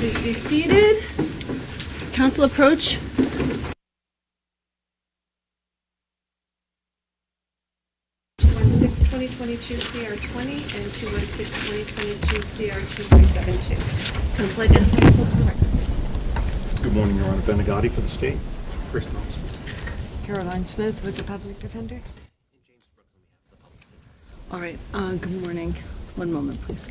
Please be seated. Council approach. CR20 and 216-2022 CR2372. Council identify yourselves for the record. Good morning, Your Honor. Ben Agati for the state. Chris Knowles for the state. Caroline Smith with the Public Defender. All right, good morning. One moment, please.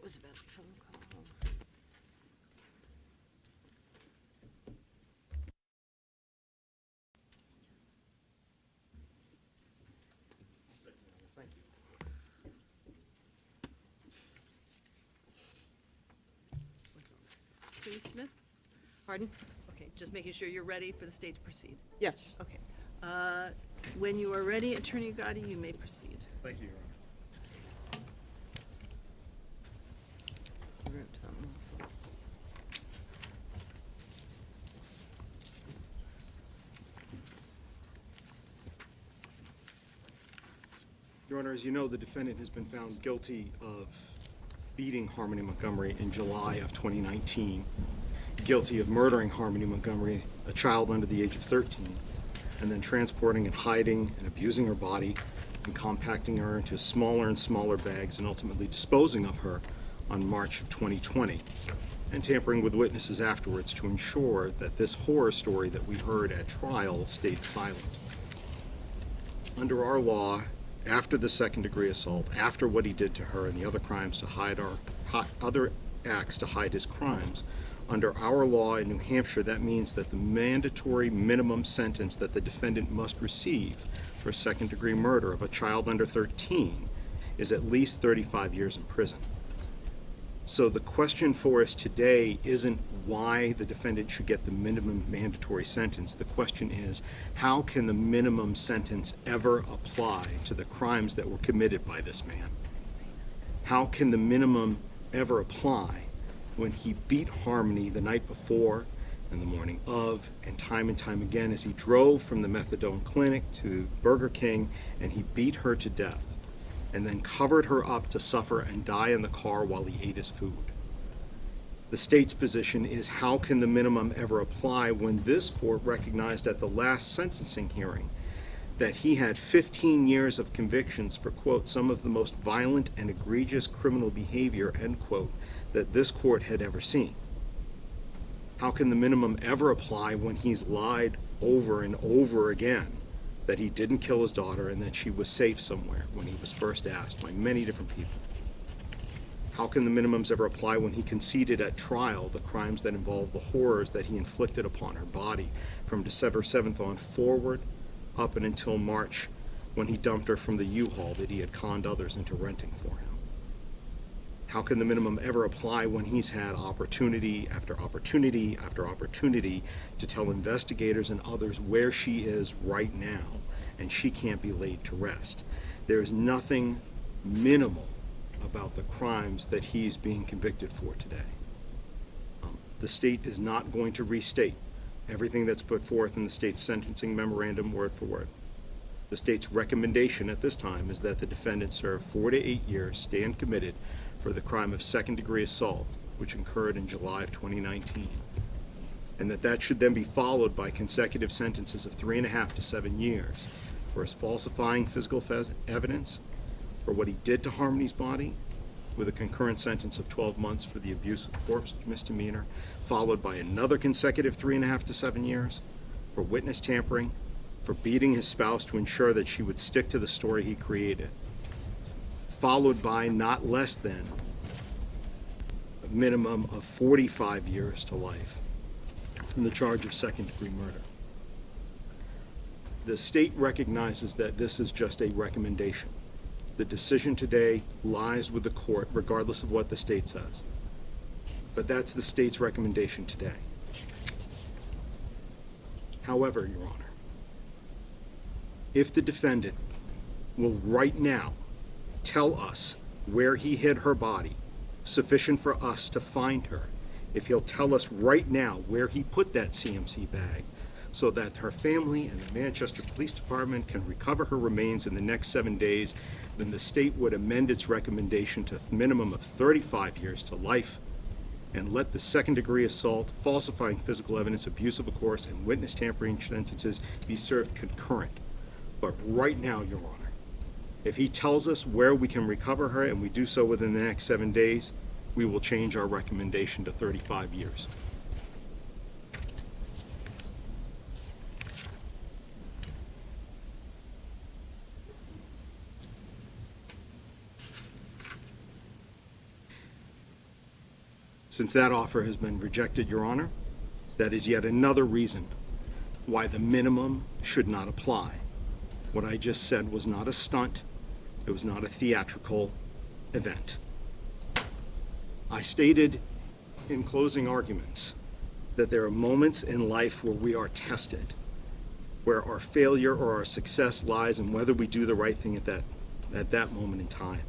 was about the phone call. Thank you. Attorney Smith? Pardon? Okay, just making sure you're ready for the state to proceed. Yes. Okay. When you are ready, Attorney Gotti, you may proceed. Thank you, Your Honor. Your Honor, as you know, the defendant has been found guilty of beating Harmony Montgomery in July of 2019, guilty of murdering Harmony Montgomery, a child under the age of 13, and then transporting and hiding and abusing her body and compacting her into smaller and smaller bags and ultimately disposing of her on March of 2020, and tampering with witnesses afterwards to ensure that this horror story that we heard at trial stayed silent. Under our law, after the second-degree assault, after what he did to her and the other crimes to hide other acts to hide his crimes, under our law in New Hampshire, that means that the mandatory minimum sentence that the defendant must receive for second-degree murder of a child under 13 is at least 35 years in prison. So the question for us today isn't why the defendant should get the minimum mandatory sentence. The question is, how can the minimum sentence ever apply to the crimes that were committed by this man? How can the minimum ever apply when he beat Harmony the night before and the morning of, and time again as he drove from the methadone clinic to Burger King and he beat her to death, and then covered her up to suffer and die in the car while he ate his food? The state's position is, how can the minimum ever apply when this court recognized at the last sentencing hearing that he had 15 years of convictions for, quote, some of the most violent and egregious criminal behavior, end quote, that this court had ever seen? How can the minimum ever apply when he's lied over and over again that he didn't kill his daughter and that she was safe somewhere when he was first asked by many different people? How can the minimums ever apply when he conceded at trial the crimes that involved the horrors that he inflicted upon her body from December 7th on forward up and until March, when he dumped her from the U-Haul that he had conned others into renting for him? How can the minimum ever apply when he's had opportunity after opportunity after opportunity to tell investigators and others where she is right now and she can't be laid to rest? There's nothing minimal about the crimes that he's being convicted for today. The state is not going to restate everything that's put forth in the state's sentencing memorandum word for word. The state's recommendation at this time is that the defendant serve 4 to 8 years, stand committed, for the crime of second-degree assault, which occurred in July of 2019, and that should then be followed by consecutive sentences of 3.5 to 7 years for his falsifying physical evidence, for what he did to Harmony's body, with a concurrent sentence of 12 months for the abuse of corpse misdemeanor, followed by another consecutive 3.5 to 7 years for witness tampering, for beating his spouse to ensure that she would stick to the story he created, followed by not less than a minimum of 45 years to life in the charge of second-degree murder. The state recognizes that this is just a recommendation. The decision today lies with the court, regardless of what the state says. But that's the state's recommendation today. However, Your Honor, if the defendant will right now tell us where he hid her body, sufficient for us to find her, if he'll tell us right now where he put that CMC bag, so that her family and the Manchester Police Department can recover her remains in the next 7 days, then the state would amend its recommendation to a minimum of 35 years to life and let the second-degree assault, falsifying physical evidence, abuse of a course, and witness tampering sentences be served concurrent. But right now, Your Honor, if he tells us where we can recover her and we do so within the next 7 days, we will change our recommendation to 35 years. Since that offer has been rejected, Your Honor, that is yet another reason why the minimum should not apply. What I just said was not a stunt. It was not a theatrical event. I stated in closing arguments that there are moments in life where we are tested, where our failure or our success lies in whether we do the right thing at that moment in time.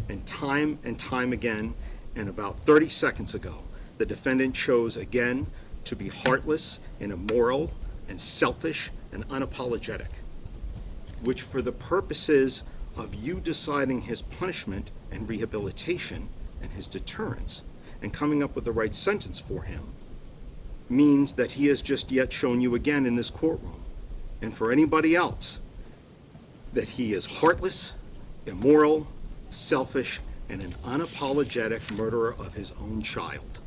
And time again, and about 30 seconds ago, the defendant chose again to be heartless and immoral and selfish and unapologetic, which for the purposes of you deciding his punishment and rehabilitation and his deterrence and coming up with the right sentence for him means that he has just yet shown you again in this courtroom, and for anybody else, that he is heartless, immoral, selfish, and an unapologetic murderer of his own child.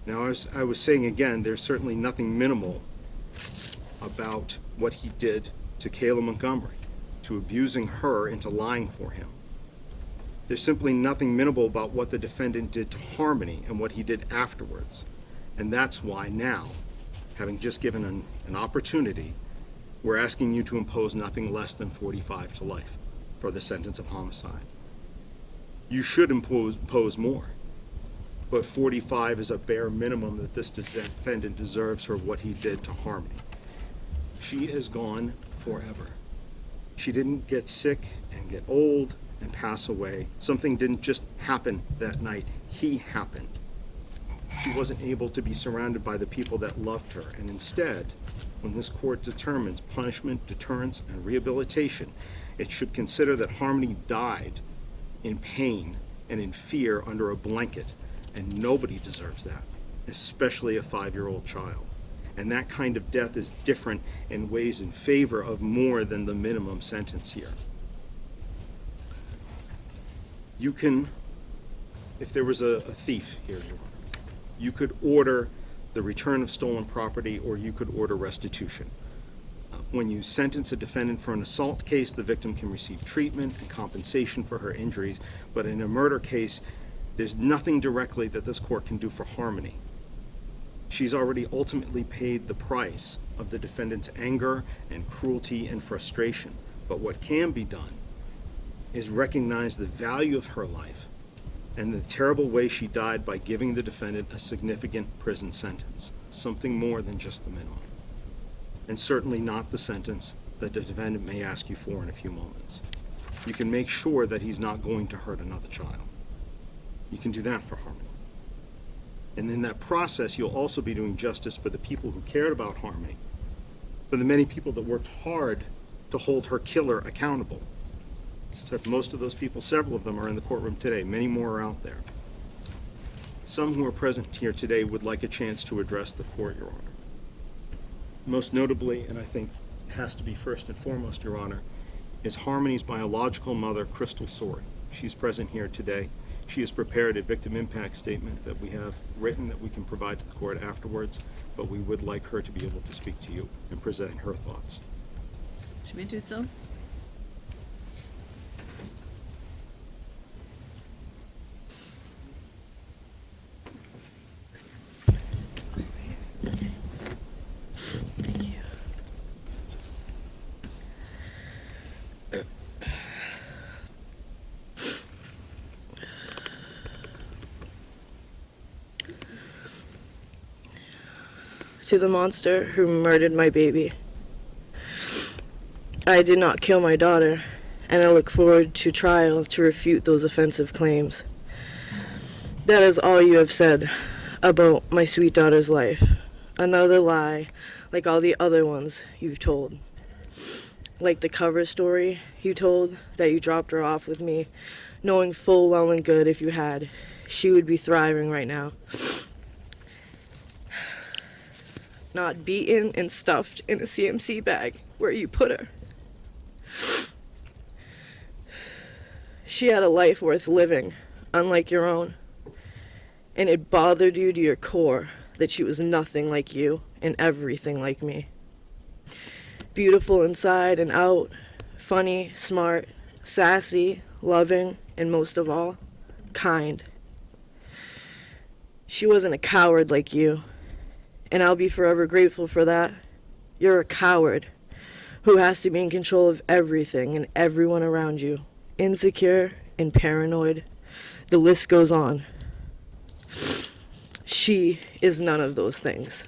Now, as I was saying again, there's certainly nothing minimal about what he did to Kayla Montgomery, to abusing her into lying for him. There's simply nothing minimal about what the defendant did to Harmony and what he did afterwards. And that's why now, having just given an opportunity, we're asking you to impose nothing less than 45 to life for the sentence of homicide. You should impose more, but 45 is a bare minimum that this defendant deserves for what he did to Harmony. She is gone forever. She didn't get sick and get old and pass away. Something didn't just happen that night. He happened. She wasn't able to be surrounded by the people that loved her, and instead, when this court determines punishment, deterrence, and rehabilitation, it should consider that Harmony died in pain and in fear under a blanket, and nobody deserves that, especially a 5-year-old child. And that kind of death is different and weighs in favor of more than the minimum sentence here. You can, if there was a thief here, Your Honor, you could order the return of stolen property, or you could order restitution. When you sentence a defendant for an assault case, the victim can receive treatment and compensation for her injuries, but in a murder case, there's nothing directly that this court can do for Harmony. She's already ultimately paid the price of the defendant's anger and cruelty and frustration, but what can be done is recognize the value of her life and the terrible way she died by giving the defendant a significant prison sentence, something more than just the minimum, and certainly not the sentence that the defendant may ask you for in a few moments. You can make sure that he's not going to hurt another child. You can do that for Harmony. And in that process, you'll also be doing justice for the people who cared about Harmony, for the many people that worked hard to hold her killer accountable. Most of those people, several of them, are in the courtroom today. Many more are out there. Some who are present here today would like a chance to address the court, Your Honor. Most notably, and I think has to be first and foremost, Your Honor, is Harmony's biological mother, Crystal Sword. She's present here today. She has prepared a victim impact statement that we have written that we can provide to the court afterwards, but we would like her to be able to speak to you and present her thoughts. Should we do so? Thank you. To the monster who murdered my baby. I did not kill my daughter, and I look forward to trial to refute those offensive claims. That is all you have said about my sweet daughter's life. Another lie, like all the other ones you've told. Like the cover story you told, that you dropped her off with me, knowing full well and good if you had, she would be thriving right now. Not beaten and stuffed in a CMC bag where you put her. She had a life worth living, unlike your own. And it bothered you to your core that she was nothing like you and everything like me. Beautiful inside and out, funny, smart, sassy, loving, and most of all, kind. She wasn't a coward like you, and I'll be forever grateful for that. You're a coward who has to be in control of everything and everyone around you, insecure and paranoid. The list goes on. She is none of those things.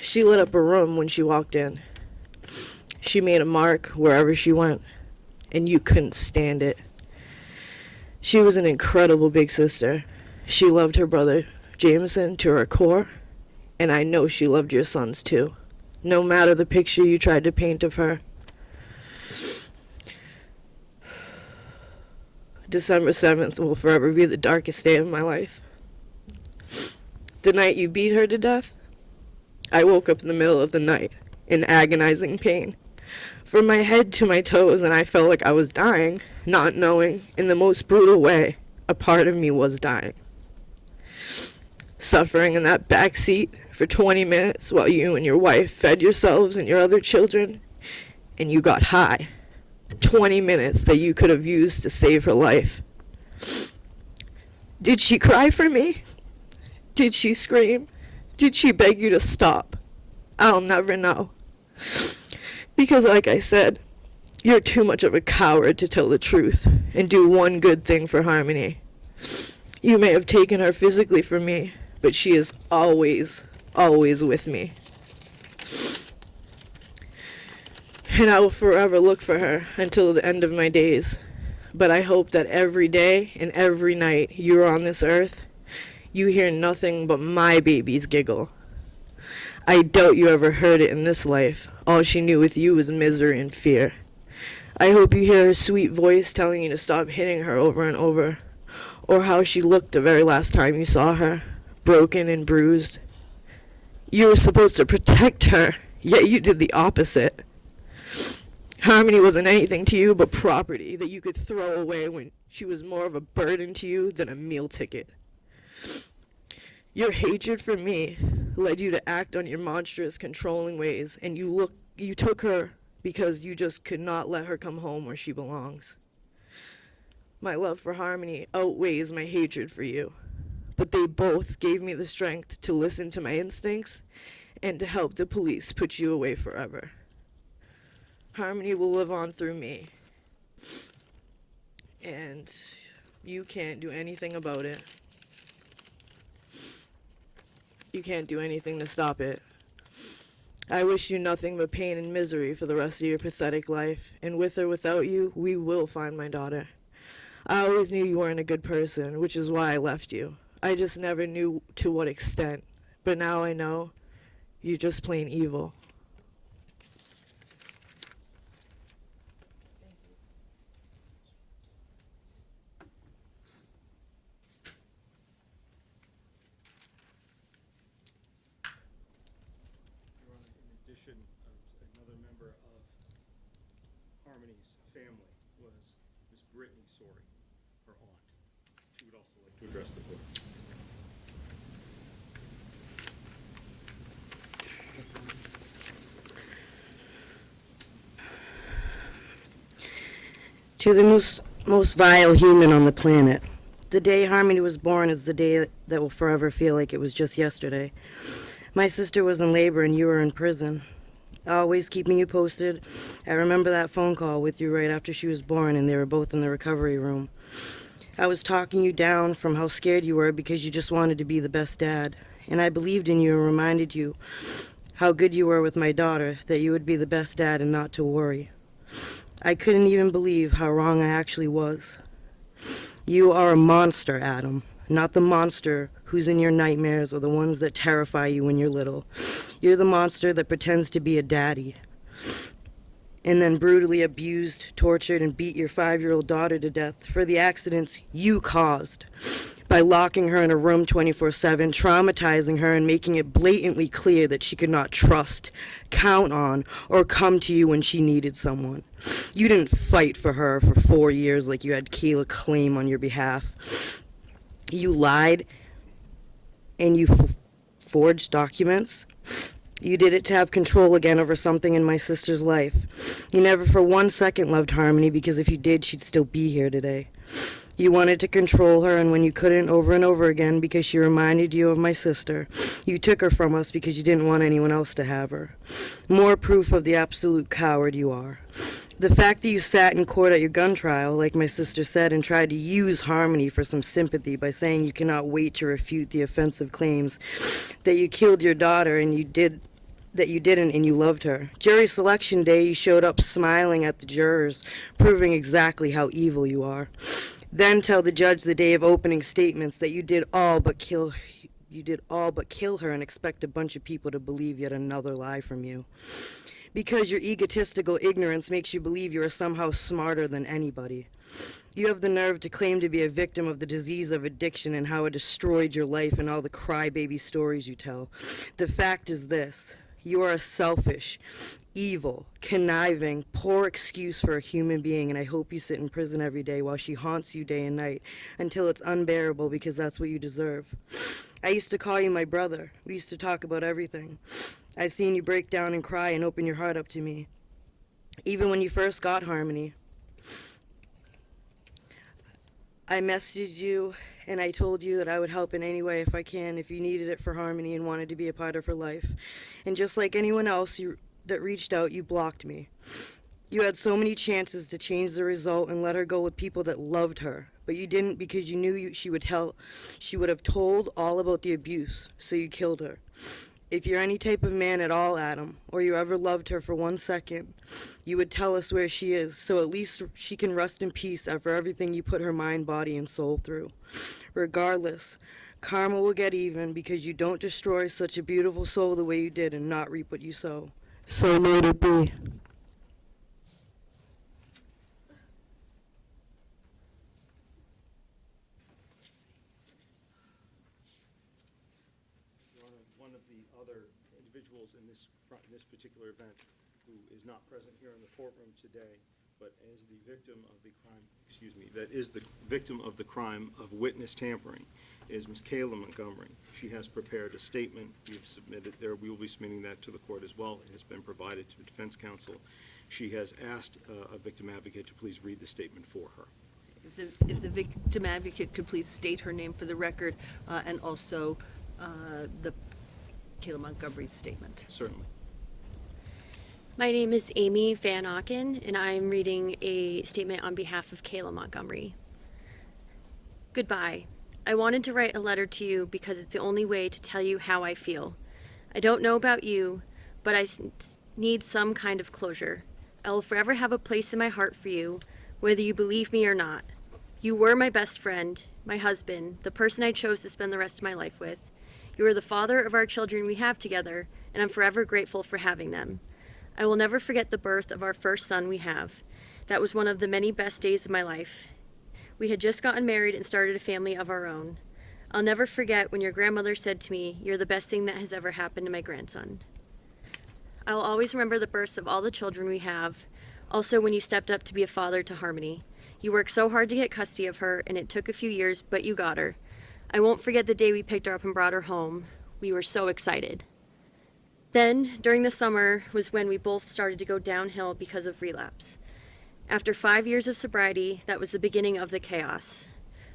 She lit up a room when she walked in. She made a mark wherever she went, and you couldn't stand it. She was an incredible big sister. She loved her brother, Jameson, to her core, and I know she loved your sons too, no matter the picture you tried to paint of her. December 7th will forever be the darkest day of my life. The night you beat her to death, I woke up in the middle of the night in agonizing pain, from my head to my toes, and I felt like I was dying, not knowing, in the most brutal way, a part of me was dying. Suffering in that back seat for 20 minutes while you and your wife fed yourselves and your other children, and you got high. 20 minutes that you could have used to save her life. Did she cry for me? Did she scream? Did she beg you to stop? I'll never know. Because like I said, you're too much of a coward to tell the truth and do one good thing for Harmony. You may have taken her physically from me, but she is always, always with me. And I will forever look for her until the end of my days. But I hope that every day and every night you're on this earth, you hear nothing but my baby's giggle. I doubt you ever heard it in this life. All she knew with you was misery and fear. I hope you hear her sweet voice telling you to stop hitting her over and over, or how she looked the very last time you saw her, broken and bruised. You were supposed to protect her, yet you did the opposite. Harmony wasn't anything to you but property that you could throw away when she was more of a burden to you than a meal ticket. Your hatred for me led you to act on your monstrous, controlling ways, and you took her because you just could not let her come home where she belongs. My love for Harmony outweighs my hatred for you, but they both gave me the strength to listen to my instincts and to help the police put you away forever. Harmony will live on through me, and you can't do anything about it. You can't do anything to stop it. I wish you nothing but pain and misery for the rest of your pathetic life, and with or without you, we will find my daughter. I always knew you weren't a good person, which is why I left you. I just never knew to what extent, but now I know you're just plain evil. In addition, another member of Harmony's family was Miss Brittany Sorey, her aunt. She would also like to address the board. To the most vile human on the planet, the day Harmony was born is the day that will forever feel like it was just yesterday. My sister was in labor and you were in prison. Always keeping you posted. I remember that phone call with you right after she was born, and they were both in the recovery room. I was talking you down from how scared you were because you just wanted to be the best dad. And I believed in you and reminded you how good you were with my daughter, that you would be the best dad and not to worry. I couldn't even believe how wrong I actually was. You are a monster, Adam. Not the monster who's in your nightmares or the ones that terrify you when you're little. You're the monster that pretends to be a daddy and then brutally abused, tortured, and beat your 5-year-old daughter to death for the accidents you caused by locking her in a room 24/7, traumatizing her, and making it blatantly clear that she could not trust, count on, or come to you when she needed someone. You didn't fight for her for 4 years like you had Kayla claim on your behalf. You lied, and you forged documents You did it to have control again over something in my sister's life. You never for 1 second loved Harmony, because if you did, she'd still be here today. You wanted to control her, and when you couldn't, over and over again, because she reminded you of my sister, you took her from us because you didn't want anyone else to have her. More proof of the absolute coward you are. The fact that you sat in court at your gun trial, like my sister said, and tried to use Harmony for some sympathy by saying you cannot wait to refute the offensive claims that you killed your daughter and you didn't and you loved her. Jury selection day, you showed up smiling at the jurors, proving exactly how evil you are. Then tell the judge the day of opening statements that you did all but kill her and expect a bunch of people to believe yet another lie from you. Because your egotistical ignorance makes you believe you are somehow smarter than anybody. You have the nerve to claim to be a victim of the disease of addiction and how it destroyed your life and all the crybaby stories you tell. The fact is this: you are a selfish, evil, conniving, poor excuse for a human being, and I hope you sit in prison every day while she haunts you day and night until it's unbearable, because that's what you deserve. I used to call you my brother. We used to talk about everything. I've seen you break down and cry and open your heart up to me. Even when you first got Harmony, I messaged you and I told you that I would help in any way if I can, if you needed it for Harmony and wanted to be a part of her life. And just like anyone else that reached out, you blocked me. You had so many chances to change the result and let her go with people that loved her, but you didn't, because you knew she would have told all about the abuse, so you killed her. If you're any type of man at all, Adam, or you ever loved her for 1 second, you would tell us where she is, so at least she can rest in peace after everything you put her mind, body, and soul through. Regardless, karma will get even, because you don't destroy such a beautiful soul the way you did and not reap what you sow. So may it be. Your Honor, one of the other individuals in this particular event who is not present here in the courtroom today, but is the victim of the crime, that is the victim of the crime of witness tampering, is Ms. Kayla Montgomery. She has prepared a statement. We have submitted there. We will be submitting that to the court as well. It has been provided to the defense counsel. She has asked a victim advocate to please read the statement for her. If the victim advocate could please state her name for the record, and also the Kayla Montgomery's statement. Certainly. My name is Amy Van Auken, and I'm reading a statement on behalf of Kayla Montgomery. Goodbye. I wanted to write a letter to you because it's the only way to tell you how I feel. I don't know about you, but I need some kind of closure. I will forever have a place in my heart for you, whether you believe me or not. You were my best friend, my husband, the person I chose to spend the rest of my life with. You are the father of our children we have together, and I'm forever grateful for having them. I will never forget the birth of our first son we have. That was one of the many best days of my life. We had just gotten married and started a family of our own. I'll never forget when your grandmother said to me, "You're the best thing that has ever happened to my grandson." I will always remember the births of all the children we have. Also, when you stepped up to be a father to Harmony. You worked so hard to get custody of her, and it took a few years, but you got her. I won't forget the day we picked her up and brought her home. We were so excited. Then, during the summer, was when we both started to go downhill because of relapse. After 5 years of sobriety, that was the beginning of the chaos.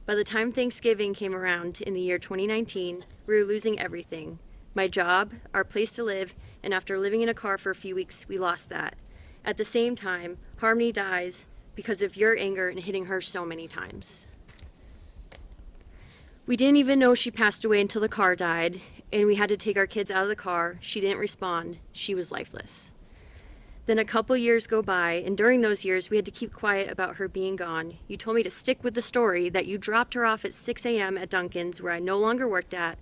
By the time Thanksgiving came around in the year 2019, we were losing everything. My job, our place to live, and after living in a car for a few weeks, we lost that. At the same time, Harmony dies because of your anger and hitting her so many times. We didn't even know she passed away until the car died, and we had to take our kids out of the car. She didn't respond. She was lifeless. Then a couple years go by, and during those years, we had to keep quiet about her being gone. You told me to stick with the story that you dropped her off at 6 a.m. at Dunkin's, where I no longer worked at,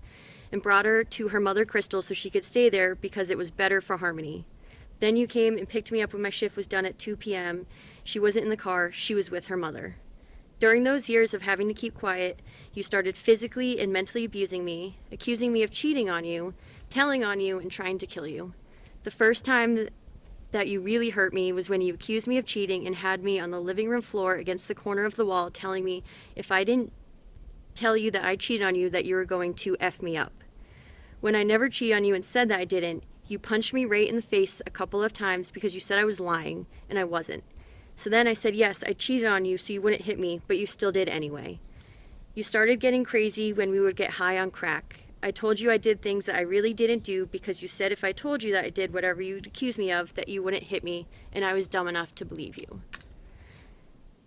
and brought her to her mother, Crystal, so she could stay there because it was better for Harmony. Then you came and picked me up when my shift was done at 2 p.m. She wasn't in the car. She was with her mother. During those years of having to keep quiet, you started physically and mentally abusing me, accusing me of cheating on you, telling on you, and trying to kill you. The first time that you really hurt me was when you accused me of cheating and had me on the living room floor against the corner of the wall, telling me if I didn't tell you that I cheated on you, that you were going to F me up. When I never cheated on you and said that I didn't, You punched me right in the face a couple of times because you said I was lying, and I wasn't. So then I said, yes, I cheated on you so you wouldn't hit me, but you still did anyway. You started getting crazy when we would get high on crack. I told you I did things that I really didn't do because you said if I told you that I did whatever you'd accuse me of, that you wouldn't hit me, and I was dumb enough to believe you.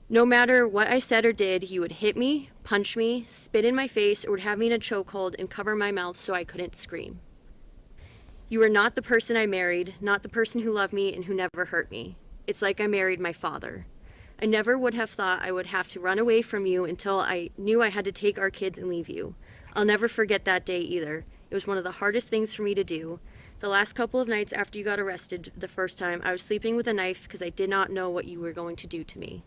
No matter what I said or did, you would hit me, punch me, spit in my face, or would have me in a chokehold and cover my mouth so I couldn't scream. You are not the person I married, not the person who loved me and who never hurt me. It's like I married my father. I never would have thought I would have to run away from you until I knew I had to take our kids and leave you. I'll never forget that day either. It was one of the hardest things for me to do. The last couple of nights after you got arrested the first time, I was sleeping with a knife because I did not know what you were going to do to me.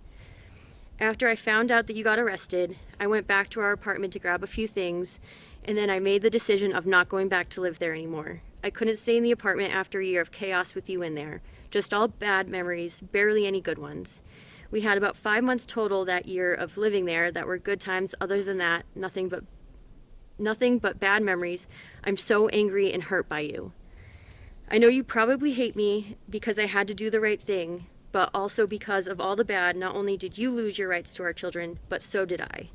After I found out that you got arrested, I went back to our apartment to grab a few things, and then I made the decision of not going back to live there anymore. I couldn't stay in the apartment after a year of chaos with you in there. Just all bad memories, barely any good ones. We had about 5 months total that year of living there that were good times. Other than that, nothing but bad memories. I'm so angry and hurt by you. I know you probably hate me because I had to do the right thing, but also because of all the bad, not only did you lose your rights to our children, but so did I.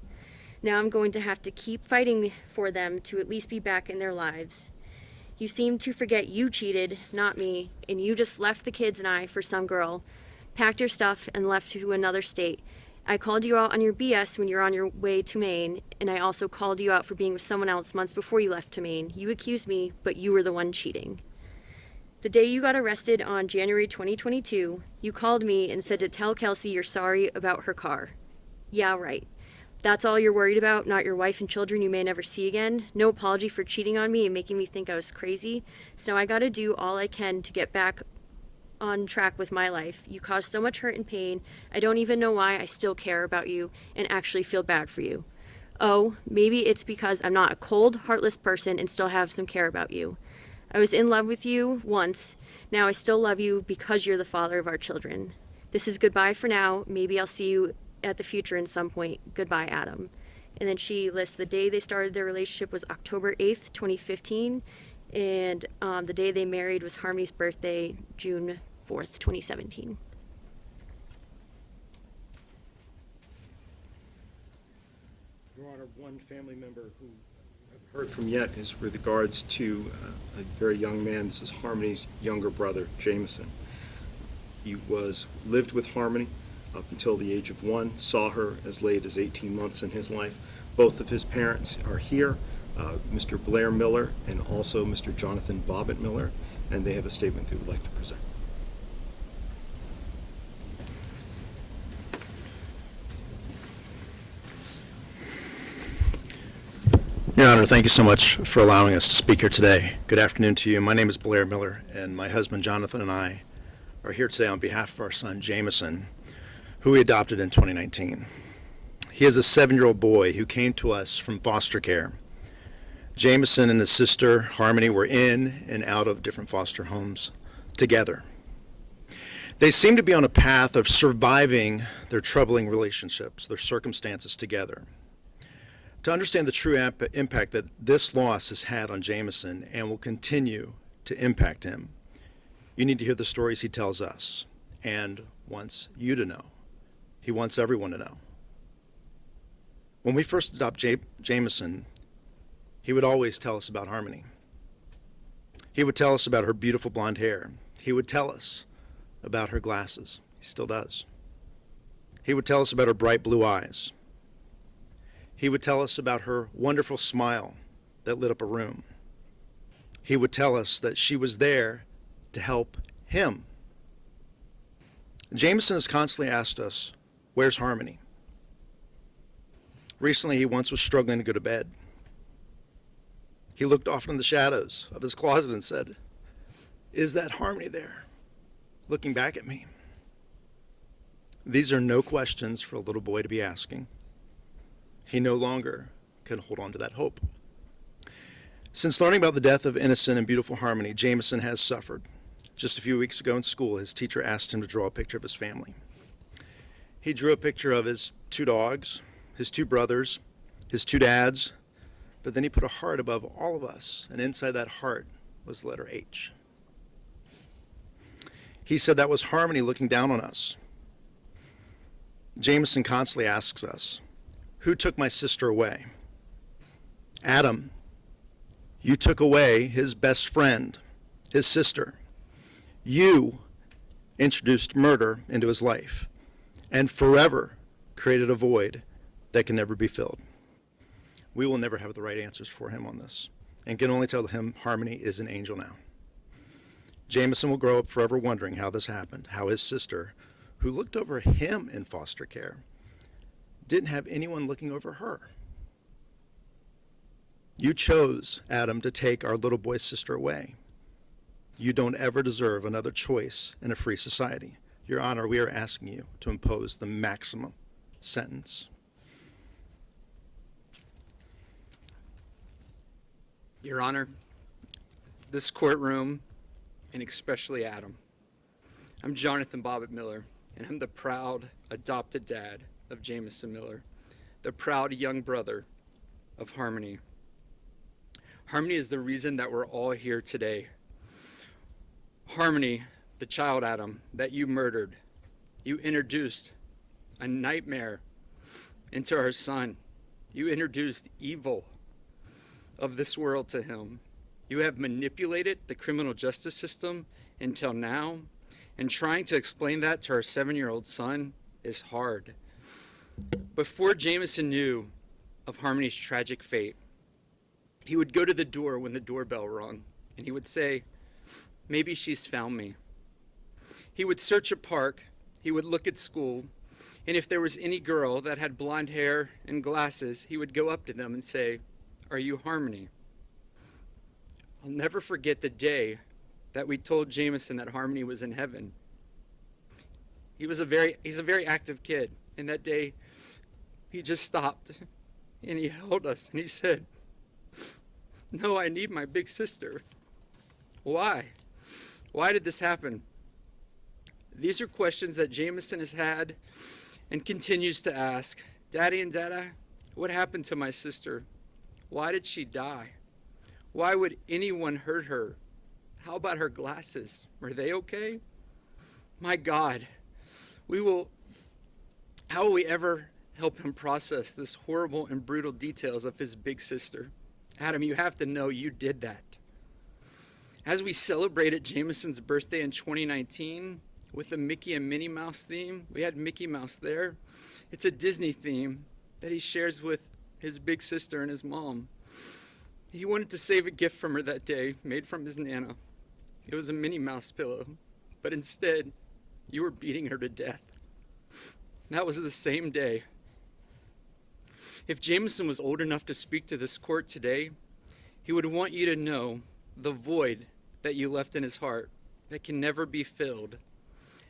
Now I'm going to have to keep fighting for them to at least be back in their lives. You seem to forget you cheated, not me, and you just left the kids and I for some girl, packed your stuff, and left to another state. I called you out on your BS when you were on your way to Maine, and I also called you out for being with someone else months before you left to Maine. You accused me, but you were the one cheating. The day you got arrested on January 2022, you called me and said to tell Kelsey you're sorry about her car. Yeah, right. That's all you're worried about, not your wife and children you may never see again. No apology for cheating on me and making me think I was crazy. So now I gotta do all I can to get back on track with my life. You caused so much hurt and pain. I don't even know why I still care about you and actually feel bad for you. Oh, maybe it's because I'm not a cold, heartless person and still have some care about you. I was in love with you once. Now I still love you because you're the father of our children. This is goodbye for now. Maybe I'll see you at the future in some point. Goodbye, Adam. And then she lists the day they started their relationship was October 8th, 2015. And the day they married was Harmony's birthday, June 4th, 2017. Your Honor, one family member who I've heard from yet is with regards to a very young man. This is Harmony's younger brother, Jameson. He lived with Harmony up until the age of 1, saw her as late as 18 months in his life. Both of his parents are here, Mr. Blair Miller and also Mr. Jonathan Bobbitt Miller, and they have a statement they would like to present. Your Honor, thank you so much for allowing us to speak here today. Good afternoon to you. My name is Blair Miller, and my husband Jonathan and I are here today on behalf of our son Jameson, who we adopted in 2019. He is a 7-year-old boy who came to us from foster care. Jameson and his sister Harmony were in and out of different foster homes together. They seem to be on a path of surviving their troubling relationships, their circumstances together. To understand the true impact that this loss has had on Jameson and will continue to impact him, you need to hear the stories he tells us and wants you to know. He wants everyone to know. When we first adopted Jameson, he would always tell us about Harmony. He would tell us about her beautiful blonde hair. He would tell us about her glasses. He still does. He would tell us about her bright blue eyes. He would tell us about her wonderful smile that lit up a room. He would tell us that she was there to help him. Jameson has constantly asked us, "Where's Harmony?" Recently, he once was struggling to go to bed. He looked off in the shadows of his closet and said, "Is that Harmony there, looking back at me?" These are no questions for a little boy to be asking. He no longer can hold on to that hope. Since learning about the death of innocent and beautiful Harmony, Jameson has suffered. Just a few weeks ago in school, his teacher asked him to draw a picture of his family. He drew a picture of his 2 dogs, his 2 brothers, his 2 dads, but then he put a heart above all of us, and inside that heart was the letter H. He said that was Harmony looking down on us. Jameson constantly asks us, who took my sister away? Adam, you took away his best friend, his sister. You introduced murder into his life and forever created a void that can never be filled. We will never have the right answers for him on this and can only tell him Harmony is an angel now. Jameson will grow up forever wondering how this happened, how his sister, who looked over him in foster care, didn't have anyone looking over her. You chose, Adam, to take our little boy's sister away. You don't ever deserve another choice in a free society. Your Honor, we are asking you to impose the maximum sentence. Your Honor, this courtroom, and especially Adam. I'm Jonathan Bobbitt Miller, and I'm the proud adopted dad of Jameson Miller, the proud young brother of Harmony. Harmony is the reason that we're all here today. Harmony, the child Adam that you murdered, you introduced a nightmare into our son. You introduced evil of this world to him. You have manipulated the criminal justice system until now, and trying to explain that to our 7-year-old son is hard. Before Jameson knew of Harmony's tragic fate, he would go to the door when the doorbell rung, and he would say, maybe she's found me. He would search a park, he would look at school, and if there was any girl that had blonde hair and glasses, he would go up to them and say, are you Harmony? I'll never forget the day that we told Jameson that Harmony was in heaven. He's a very active kid, and that day he just stopped and he held us and he said, no, I need my big sister. Why? Why did this happen? These are questions that Jameson has had and continues to ask. Daddy and Dada, what happened to my sister? Why did she die? Why would anyone hurt her? How about her glasses? Were they okay? My God, how will we ever help him process this horrible and brutal details of his big sister? Adam, you have to know you did that. As we celebrated Jameson's birthday in 2019 with the Mickey and Minnie Mouse theme, we had Mickey Mouse there. It's a Disney theme that he shares with his big sister and his mom. He wanted to save a gift from her that day, made from his Nana. It was a Minnie Mouse pillow, but instead, you were beating her to death. That was the same day. If Jameson was old enough to speak to this court today, he would want you to know the void that you left in his heart that can never be filled.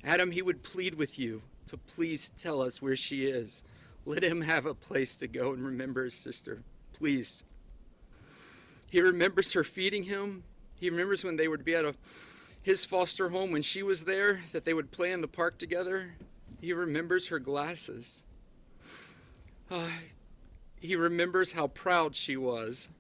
Adam, he would plead with you to please tell us where she is. Let him have a place to go and remember his sister, please. He remembers her feeding him. He remembers when they would be at his foster home when she was there, that they would play in the park together. He remembers her glasses. He remembers how proud she was.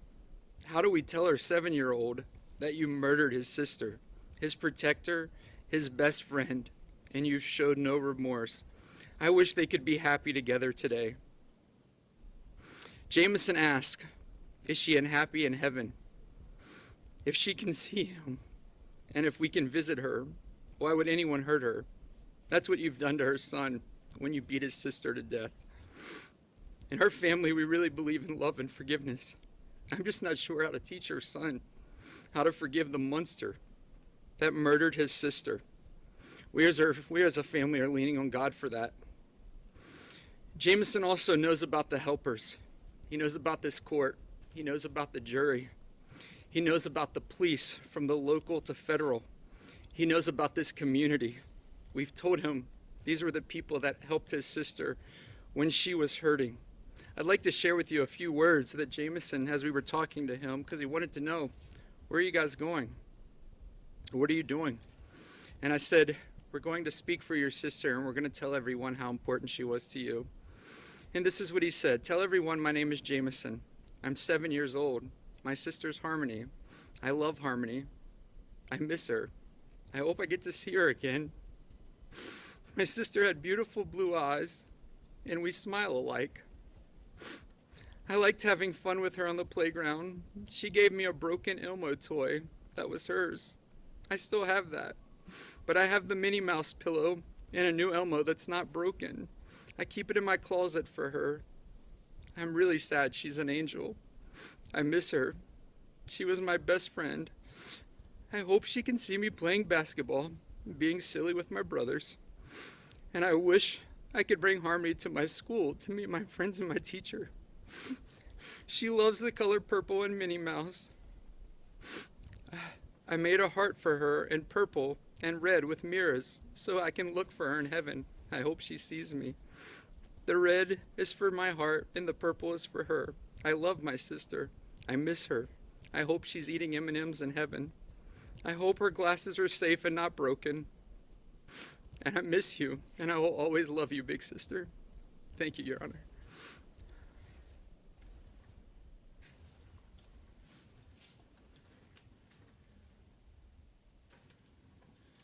How do we tell our 7-year-old that you murdered his sister, his protector, his best friend, and you showed no remorse? I wish they could be happy together today. Jameson asked, is she unhappy in heaven? If she can see him, and if we can visit her, why would anyone hurt her? That's what you've done to her son when you beat his sister to death. In her family, we really believe in love and forgiveness. I'm just not sure how to teach her son how to forgive the monster that murdered his sister. We as a family are leaning on God for that. Jameson also knows about the helpers. He knows about this court. He knows about the jury. He knows about the police from the local to federal. He knows about this community. We've told him these were the people that helped his sister when she was hurting. I'd like to share with you a few words that Jameson, as we were talking to him, because he wanted to know, where are you guys going? What are you doing? And I said, we're going to speak for your sister, and we're going to tell everyone how important she was to you. And this is what he said. Tell everyone my name is Jameson. I'm 7 years old. My sister's Harmony. I love Harmony. I miss her. I hope I get to see her again. My sister had beautiful blue eyes, and we smile alike. I liked having fun with her on the playground. She gave me a broken Elmo toy that was hers. I still have that, but I have the Minnie Mouse pillow and a new Elmo that's not broken. I keep it in my closet for her. I'm really sad she's an angel. I miss her. She was my best friend. I hope she can see me playing basketball, being silly with my brothers. And I wish I could bring Harmony to my school to meet my friends and my teacher. She loves the color purple and Minnie Mouse. I made a heart for her in purple and red with mirrors so I can look for her in heaven. I hope she sees me. The red is for my heart and the purple is for her. I love my sister. I miss her. I hope she's eating M&Ms in heaven. I hope her glasses are safe and not broken. And I miss you, and I will always love you, big sister. Thank you, Your Honor.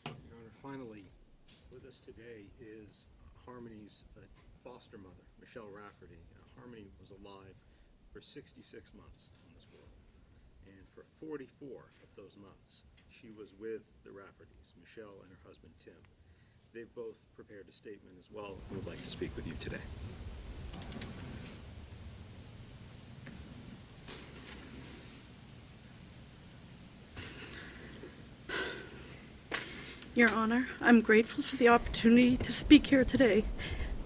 Your Honor, finally, with us today is Harmony's foster mother, Michelle Rafferty. Harmony was alive for 66 months in this world, and for 44 of those months, she was with the Raffertys, Michelle and her husband, Tim. They've both prepared a statement as well and would like to speak with you today. Your Honor, I'm grateful for the opportunity to speak here today.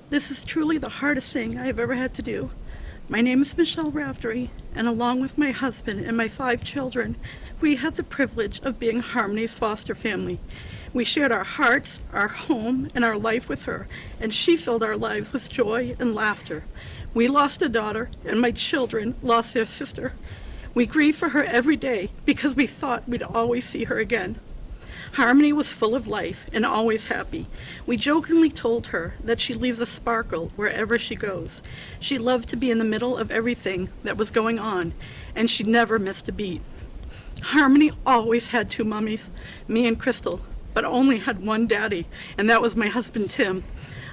This is truly the hardest thing I have ever had to do. My name is Michelle Raftery, and along with my husband and my 5 children, we have the privilege of being Harmony's foster family. We shared our hearts, our home, and our life with her, and she filled our lives with joy and laughter. We lost a daughter, and my children lost their sister. We grieve for her every day because we thought we'd always see her again. Harmony was full of life and always happy. We jokingly told her that she leaves a sparkle wherever she goes. She loved to be in the middle of everything that was going on, and she never missed a beat. Harmony always had 2 mummies, me and Crystal, but only had one daddy, and that was my husband, Tim.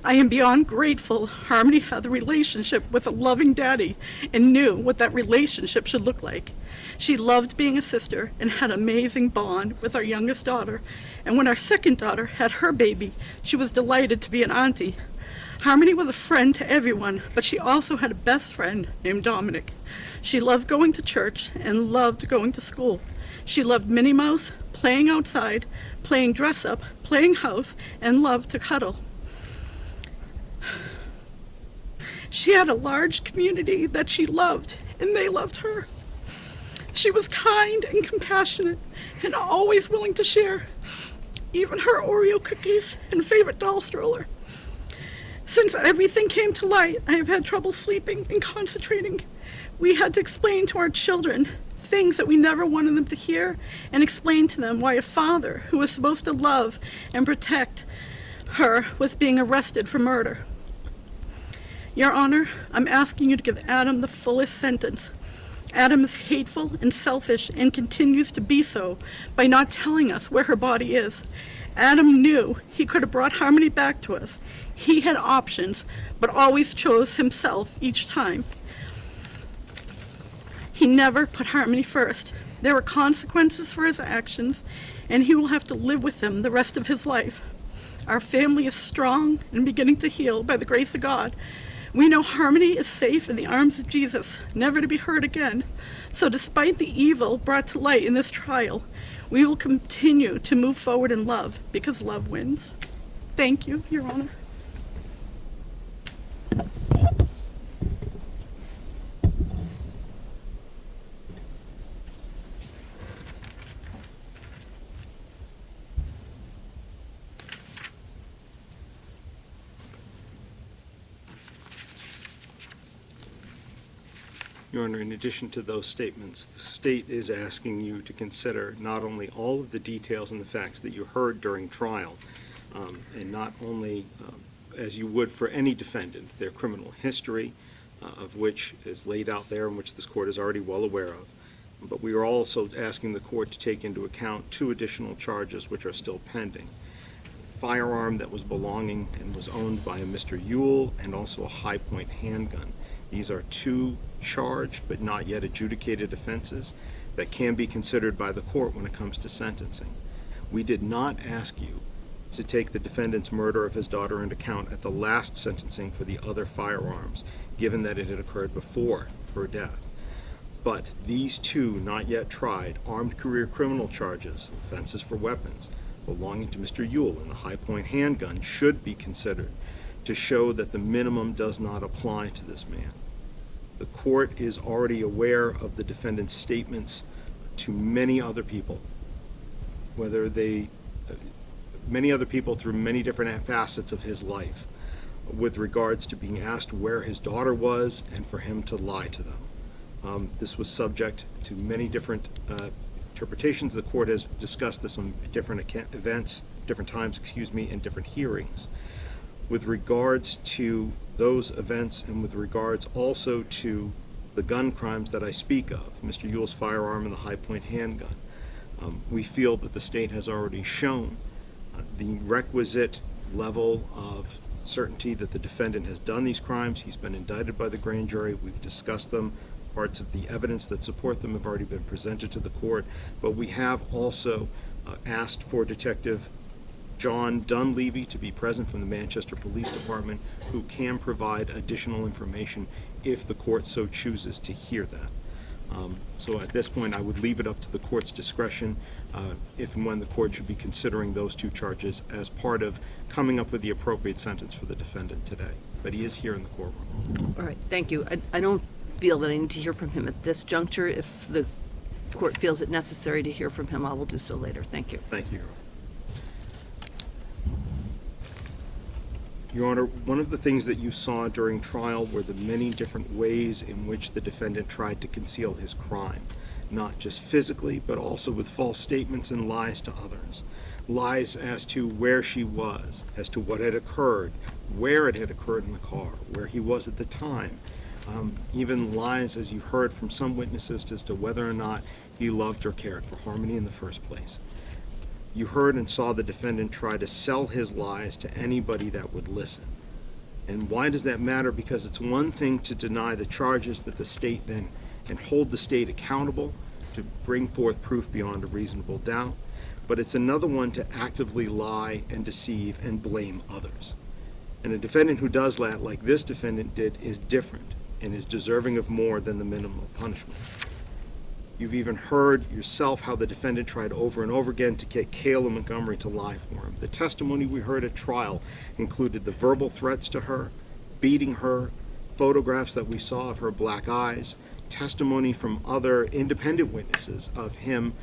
I am beyond grateful Harmony had the relationship with a loving daddy and knew what that relationship should look like. She loved being a sister and had an amazing bond with our youngest daughter, and when our second daughter had her baby, she was delighted to be an auntie. Harmony was a friend to everyone, but she also had a best friend named Dominic. She loved going to church and loved going to school. She loved Minnie Mouse, playing outside, playing dress up, playing house, and loved to cuddle. She had a large community that she loved, and they loved her. She was kind and compassionate and always willing to share, even her Oreo cookies and favorite doll stroller. Since everything came to light, I have had trouble sleeping and concentrating. We had to explain to our children things that we never wanted them to hear and explain to them why a father who was supposed to love and protect her was being arrested for murder. Your Honor, I'm asking you to give Adam the fullest sentence. Adam is hateful and selfish and continues to be so by not telling us where her body is. Adam knew he could have brought Harmony back to us. He had options, but always chose himself each time. He never put Harmony first. There were consequences for his actions, and he will have to live with them the rest of his life. Our family is strong and beginning to heal by the grace of God. We know Harmony is safe in the arms of Jesus, never to be hurt again. So despite the evil brought to light in this trial, we will continue to move forward in love because love wins. Thank you, Your Honor. Your Honor, in addition to those statements, the state is asking you to consider not only all of the details and the facts that you heard during trial, and not only, as you would for any defendant, their criminal history, of which is laid out there and which this court is already well aware of, But we are also asking the court to take into account 2 additional charges which are still pending. Firearm that was belonging and was owned by a Mr. Yule, and also a high-point handgun. These are 2 charged but not yet adjudicated offenses that can be considered by the court when it comes to sentencing. We did not ask you to take the defendant's murder of his daughter into account at the last sentencing for the other firearms, given that it had occurred before her death. But these 2 not yet tried armed career criminal charges, offenses for weapons, belonging to Mr. Yule and the high-point handgun should be considered to show that the minimum does not apply to this man. The court is already aware of the defendant's statements to many other people, many other people through many different facets of his life, with regards to being asked where his daughter was and for him to lie to them. This was subject to many different interpretations. The court has discussed this on different times, in different hearings. With regards to those events and with regards also to the gun crimes that I speak of, Mr. Yule's firearm and the high-point handgun, we feel that the state has already shown the requisite level of certainty that the defendant has done these crimes. He's been indicted by the grand jury. We've discussed them. Parts of the evidence that support them have already been presented to the court. But we have also asked for Detective John Dunleavy to be present from the Manchester Police Department, who can provide additional information if the court so chooses to hear that. So at this point, I would leave it up to the court's discretion if and when the court should be considering those 2 charges as part of coming up with the appropriate sentence for the defendant today. But he is here in the courtroom. All right, thank you. I don't feel that I need to hear from him at this juncture. If the court feels it necessary to hear from him, I will do so later. Thank you. Thank you, Your Honor. Your Honor, one of the things that you saw during trial were the many different ways in which the defendant tried to conceal his crime, not just physically, but also with false statements and lies to others. Lies as to where she was, as to what had occurred, where it had occurred in the car, where he was at the time. Even lies, as you heard from some witnesses, as to whether or not he loved or cared for Harmony in the first place. You heard and saw the defendant try to sell his lies to anybody that would listen. And why does that matter? Because it's one thing to deny the charges that the state then, and hold the state accountable to bring forth proof beyond a reasonable doubt, but it's another one to actively lie and deceive and blame others. And a defendant who does that, like this defendant did, is different and is deserving of more than the minimum punishment. You've even heard yourself how the defendant tried over and over again to get Kayla Montgomery to lie for him. The testimony we heard at trial included the verbal threats to her, beating her, photographs that we saw of her black eyes, testimony from other independent witnesses of him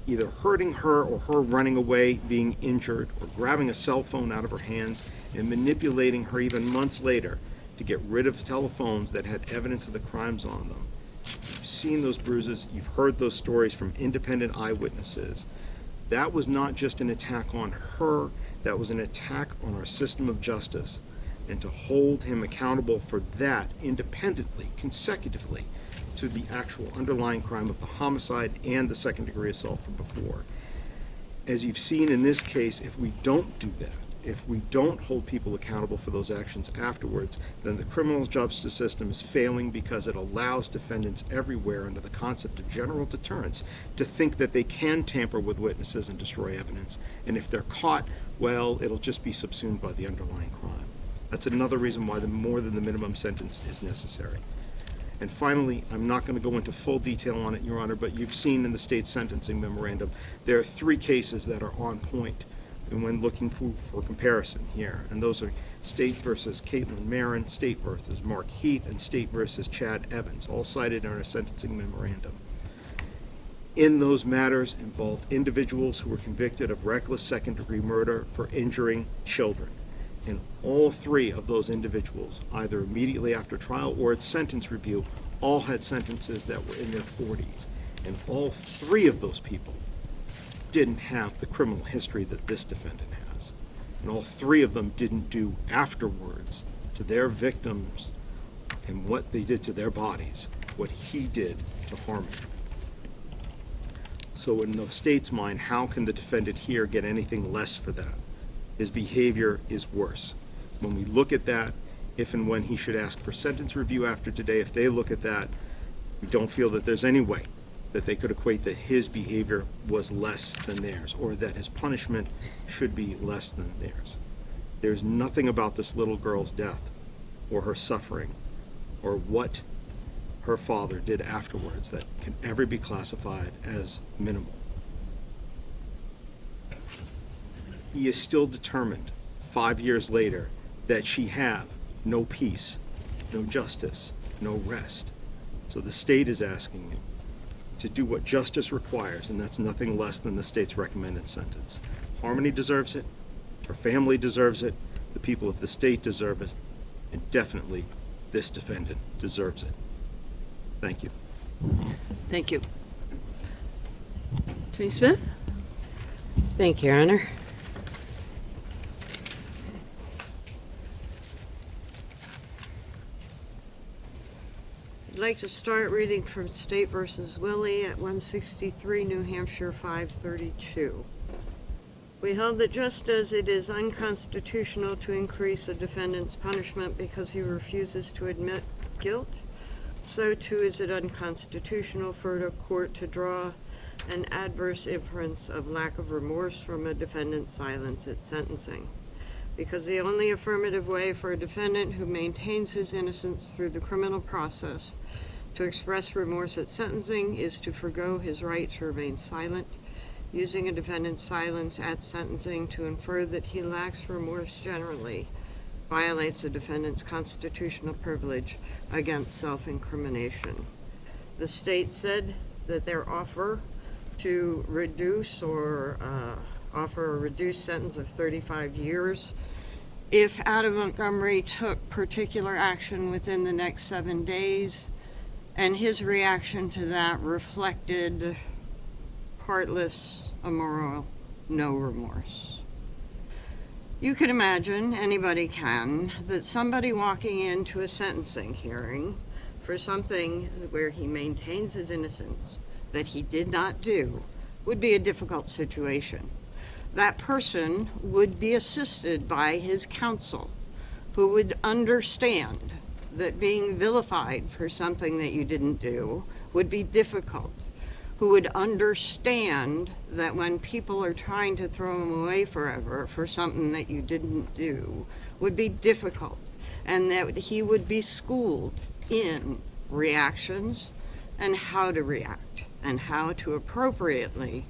either hurting her or her running away, being injured, or grabbing a cell phone out of her hands and manipulating her even months later to get rid of telephones that had evidence of the crimes on them. You've seen those bruises, you've heard those stories from independent eyewitnesses. That was not just an attack on her, that was an attack on our system of justice. And to hold him accountable for that independently, consecutively, to the actual underlying crime of the homicide and the second-degree assault from before. As you've seen in this case, if we don't do that, if we don't hold people accountable for those actions afterwards, then the criminal justice system is failing because it allows defendants everywhere under the concept of general deterrence to think that they can tamper with witnesses and destroy evidence. And if they're caught, well, it'll just be subsumed by the underlying crime. That's another reason why the more than the minimum sentence is necessary. And finally, I'm not going to go into full detail on it, Your Honor, but you've seen in the state sentencing memorandum, there are 3 cases that are on point and when looking for comparison here. And those are State versus Caitlin Marin, State versus Mark Heath, and State versus Chad Evans, all cited in our sentencing memorandum. In those matters involved individuals who were convicted of reckless second-degree murder for injuring children. And all 3 of those individuals, either immediately after trial or at sentence review, all had sentences that were in their 40s. And all 3 of those people didn't have the criminal history that this defendant has. And all 3 of them didn't do afterwards to their victims and what they did to their bodies, what he did to Harmony. So in the state's mind, how can the defendant here get anything less for that? His behavior is worse. When we look at that, if and when he should ask for sentence review after today, if they look at that, we don't feel that there's any way that they could equate that his behavior was less than theirs, or that his punishment should be less than theirs. There's nothing about this little girl's death, or her suffering, or what her father did afterwards that can ever be classified as minimal. He is still determined, 5 years later, that she have no peace, no justice, no rest. So the state is asking him to do what justice requires, and that's nothing less than the state's recommended sentence. Harmony deserves it, her family deserves it, the people of the state deserve it, and definitely this defendant deserves it. Thank you. Thank you. Attorney Smith? Thank you, Your Honor. I'd like to start reading from State versus Willie at 163 New Hampshire 532. We held that just as it is unconstitutional to increase a defendant's punishment because he refuses to admit guilt, so too is it unconstitutional for a court to draw an adverse inference of lack of remorse from a defendant's silence at sentencing. Because the only affirmative way for a defendant who maintains his innocence through the criminal process to express remorse at sentencing is to forgo his right to remain silent. Using a defendant's silence at sentencing to infer that he lacks remorse generally violates the defendant's constitutional privilege against self-incrimination. The state said that their offer to reduce or offer a reduced sentence of 35 years if Adam Montgomery took particular action within the next 7 days, and his reaction to that reflected heartless, immoral, no remorse. You can imagine, anybody can, that somebody walking into a sentencing hearing for something where he maintains his innocence that he did not do would be a difficult situation. That person would be assisted by his counsel, who would understand that being vilified for something that you didn't do would be difficult, who would understand that when people are trying to throw him away forever for something that you didn't do would be difficult, and that he would be schooled in reactions and how to react and how to appropriately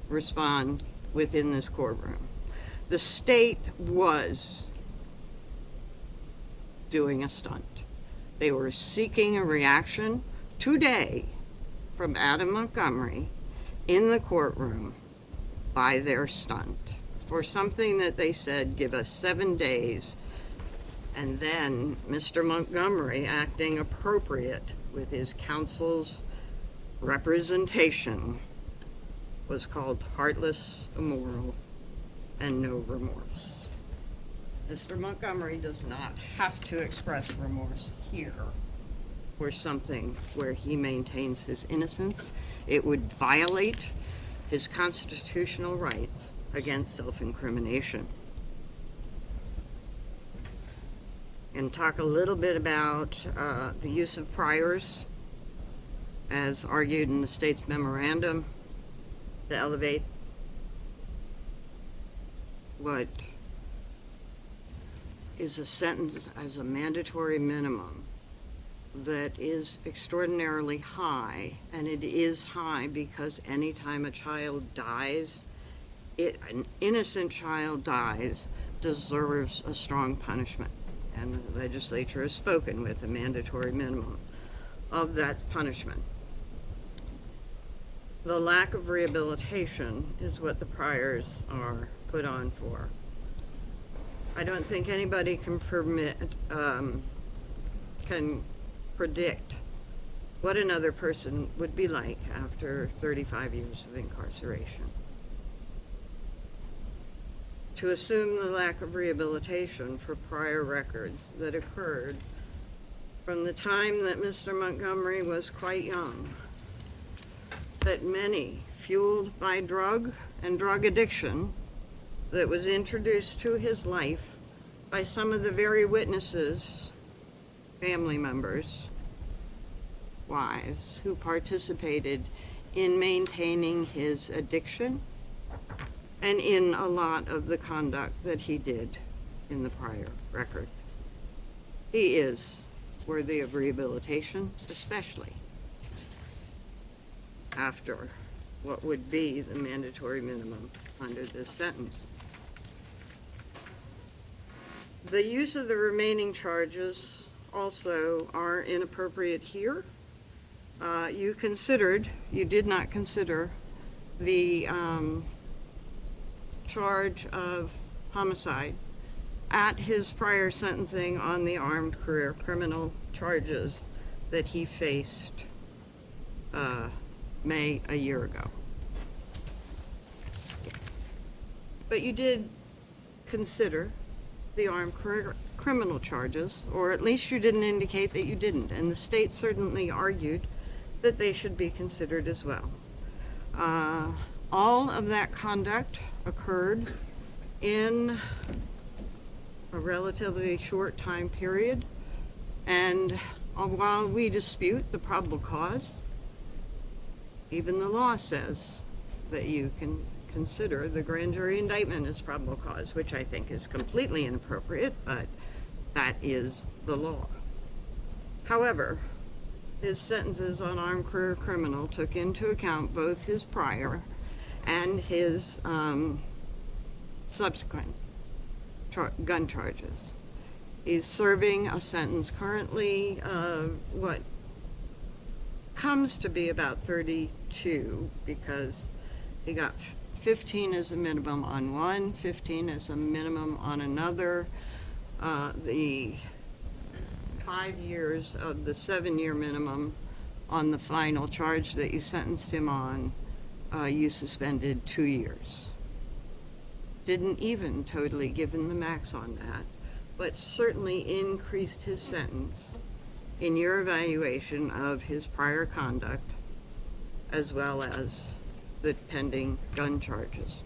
respond within this courtroom. The state was doing a stunt. They were seeking a reaction today from Adam Montgomery in the courtroom by their stunt for something that they said, give us 7 days, and then Mr. Montgomery, acting appropriate with his counsel's representation, was called heartless, immoral, and no remorse. Mr. Montgomery does not have to express remorse here for something where he maintains his innocence. It would violate his constitutional rights against self-incrimination. And talk a little bit about the use of priors, as argued in the state's memorandum, to elevate what is a sentence as a mandatory minimum that is extraordinarily high, and it is high because anytime a child dies, an innocent child dies, deserves a strong punishment. And the legislature has spoken with a mandatory minimum of that punishment. The lack of rehabilitation is what the priors are put on for. I don't think anybody can predict what another person would be like after 35 years of incarceration. To assume the lack of rehabilitation for prior records that occurred from the time that Mr. Montgomery was quite young that many, fueled by drug and drug addiction, that was introduced to his life by some of the very witnesses, family members, wives, who participated in maintaining his addiction and in a lot of the conduct that he did in the prior record. He is worthy of rehabilitation, especially after what would be the mandatory minimum under this sentence. The use of the remaining charges also are inappropriate here. You did not consider the charge of homicide at his prior sentencing on the armed career criminal charges that he faced May a year ago. But you did consider the armed career criminal charges, or at least you didn't indicate that you didn't, and the state certainly argued that they should be considered as well. All of that conduct occurred in a relatively short time period, and while we dispute the probable cause, even the law says that you can consider the grand jury indictment as probable cause, which I think is completely inappropriate, but that is the law. However, his sentences on armed career criminal took into account both his prior and his subsequent gun charges. He's serving a sentence currently of what comes to be about 32, because he got 15 as a minimum on one, 15 as a minimum on another. The 5 years of the 7-year minimum on the final charge that you sentenced him on, you suspended 2 years. Didn't even totally give him the max on that, but certainly increased his sentence in your evaluation of his prior conduct, as well as the pending gun charges.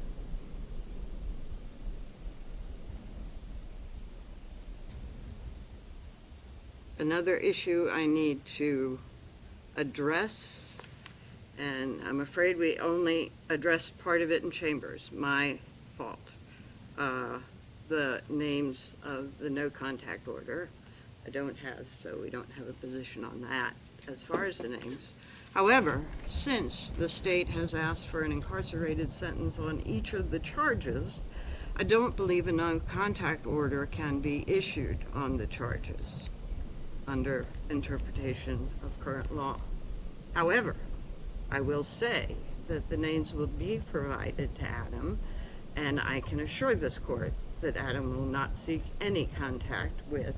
Another issue I need to address, and I'm afraid we only addressed part of it in chambers, my fault. The names of the no contact order I don't have, so we don't have a position on that as far as the names. However, since the state has asked for an incarcerated sentence on each of the charges, I don't believe a no contact order can be issued on the charges under interpretation of current law. However, I will say that the names will be provided to Adam, and I can assure this court that Adam will not seek any contact with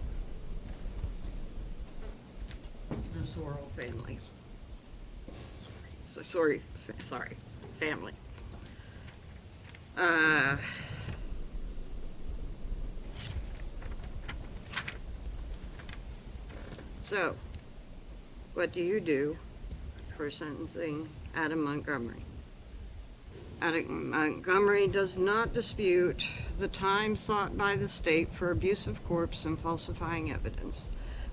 the Sorrell family. Family. So, what do you do for sentencing Adam Montgomery? Adam Montgomery does not dispute the time sought by the state for abuse of corpse and falsifying evidence.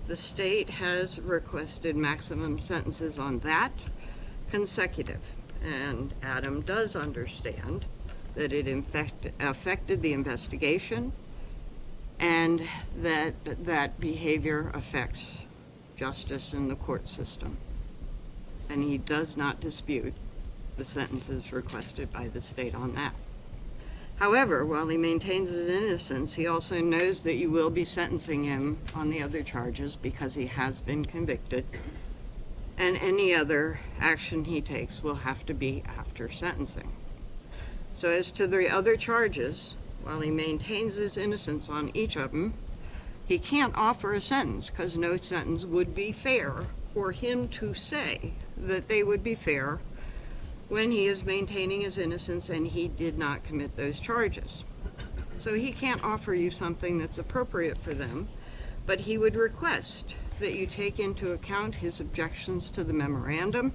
The state has requested maximum sentences on that, consecutive, and Adam does understand that it affected the investigation and that behavior affects justice in the court system. And he does not dispute the sentences requested by the state on that. However, while he maintains his innocence, he also knows that you will be sentencing him on the other charges because he has been convicted, and any other action he takes will have to be after sentencing. So as to the other charges, while he maintains his innocence on each of them, he can't offer a sentence because no sentence would be fair for him to say that they would be fair when he is maintaining his innocence and he did not commit those charges. So he can't offer you something that's appropriate for them, but he would request that you take into account his objections to the memorandum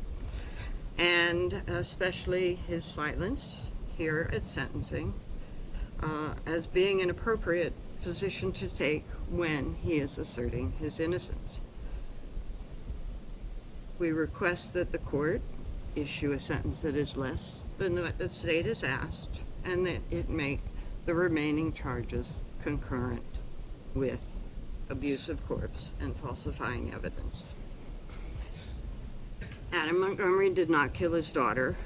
and especially his silence here at sentencing, as being an appropriate position to take when he is asserting his innocence. We request that the court issue a sentence that is less than what the state has asked, and that it make the remaining charges concurrent with abuse of corpse and falsifying evidence. Adam Montgomery did not kill his daughter,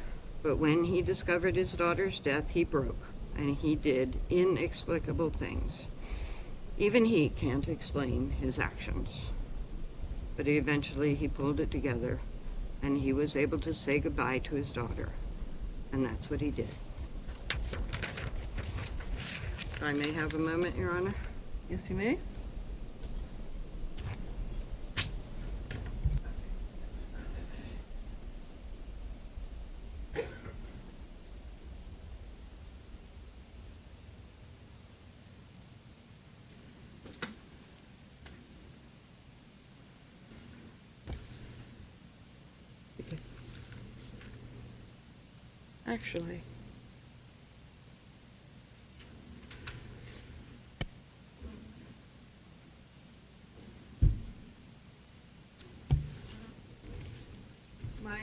but when he discovered his daughter's death, he broke, and he did inexplicable things. Even he can't explain his actions. But eventually he pulled it together, and he was able to say goodbye to his daughter, and that's what he did. If I may have a moment, Your Honor? Yes, you may. Actually, my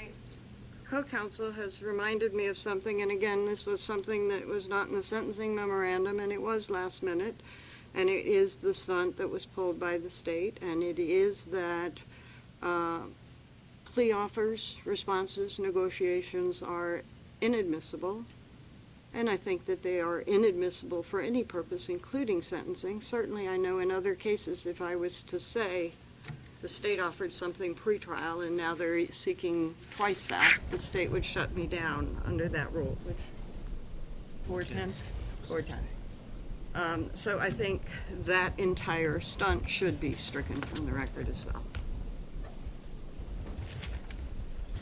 co-counsel has reminded me of something, and again, this was something that was not in the sentencing memorandum, and it was last minute, and it is the stunt that was pulled by the state, and it is that plea offers, responses, negotiations are inadmissible, and I think that they are inadmissible for any purpose, including sentencing. Certainly, I know in other cases, if I was to say the state offered something pretrial and now they're seeking twice that, the state would shut me down under that rule, which, 410? 410. So I think that entire stunt should be stricken from the record as well.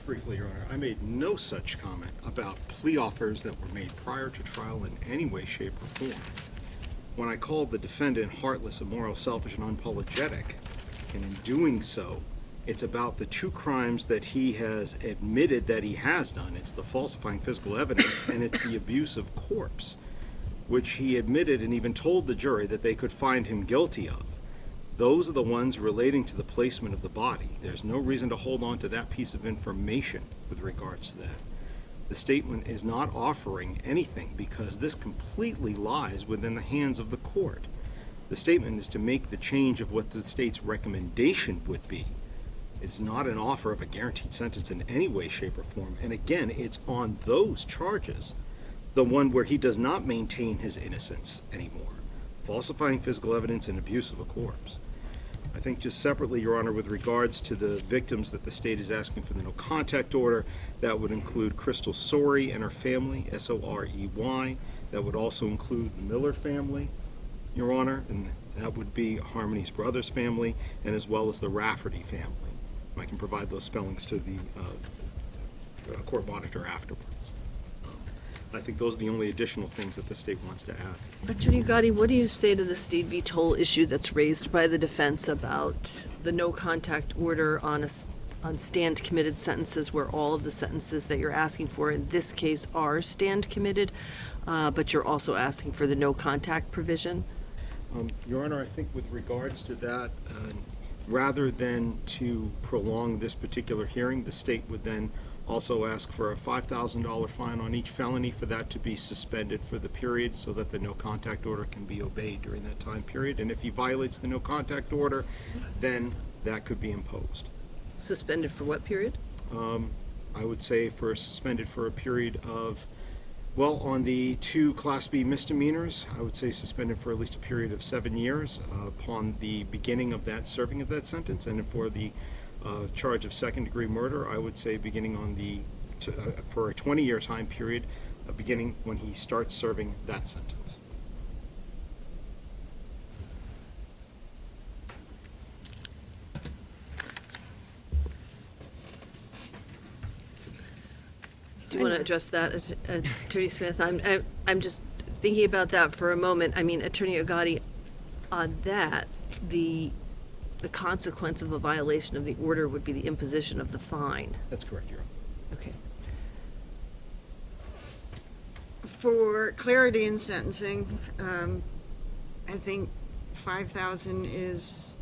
Briefly, Your Honor, I made no such comment about plea offers that were made prior to trial in any way, shape, or form. When I called the defendant heartless, immoral, selfish, and unapologetic, and in doing so, it's about the two crimes that he has admitted that he has done. It's the falsifying physical evidence, and it's the abuse of corpse, which he admitted and even told the jury that they could find him guilty of. Those are the ones relating to the placement of the body. There's no reason to hold on to that piece of information with regards to that. The statement is not offering anything because this completely lies within the hands of the court. The statement is to make the change of what the state's recommendation would be. It's not an offer of a guaranteed sentence in any way, shape, or form. And again, it's on those charges, the one where he does not maintain his innocence anymore. Falsifying physical evidence and abuse of a corpse. I think just separately, Your Honor, with regards to the victims that the state is asking for the no contact order, that would include Crystal Sorey and her family, S-O-R-E-Y. That would also include the Miller family, Your Honor, and that would be Harmony's brother's family, and as well as the Rafferty family. I can provide those spellings to the court monitor afterwards. I think those are the only additional things that the state wants to add. Attorney Gotti, what do you say to the Steve v. Toll issue that's raised by the defense about the no contact order on stand committed sentences, where all of the sentences that you're asking for in this case are stand committed, but you're also asking for the no contact provision? Your Honor, I think with regards to that, rather than to prolong this particular hearing, the state would then also ask for a $5,000 fine on each felony for that to be suspended for the period so that the no contact order can be obeyed during that time period. And if he violates the no contact order, then that could be imposed. Suspended for what period? I would say suspended for a period of, well, on the 2 Class B misdemeanors, I would say suspended for at least a period of 7 years upon the beginning of that serving of that sentence. And for the charge of second-degree murder, I would say beginning on for a 20-year time period, beginning when he starts serving that sentence. Do you want to address that, Attorney Smith? I'm just thinking about that for a moment. I mean, Attorney Gotti, on that, the consequence of a violation of the order would be the imposition of the fine. That's correct, Your Honor. Okay. for clarity in sentencing, I think 5,000 is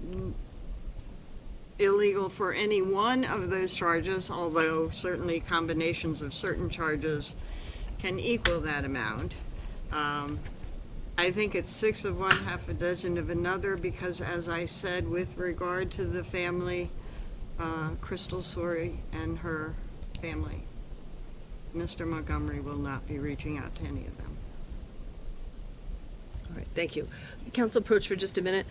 illegal for any one of those charges, although certainly combinations of certain charges can equal that amount. I think it's 6 of one, half a dozen of another, because as I said, with regard to the family, Crystal Sorey and her family, Mr. Montgomery will not be reaching out to any of them. All right, thank you. Council approach for just a minute.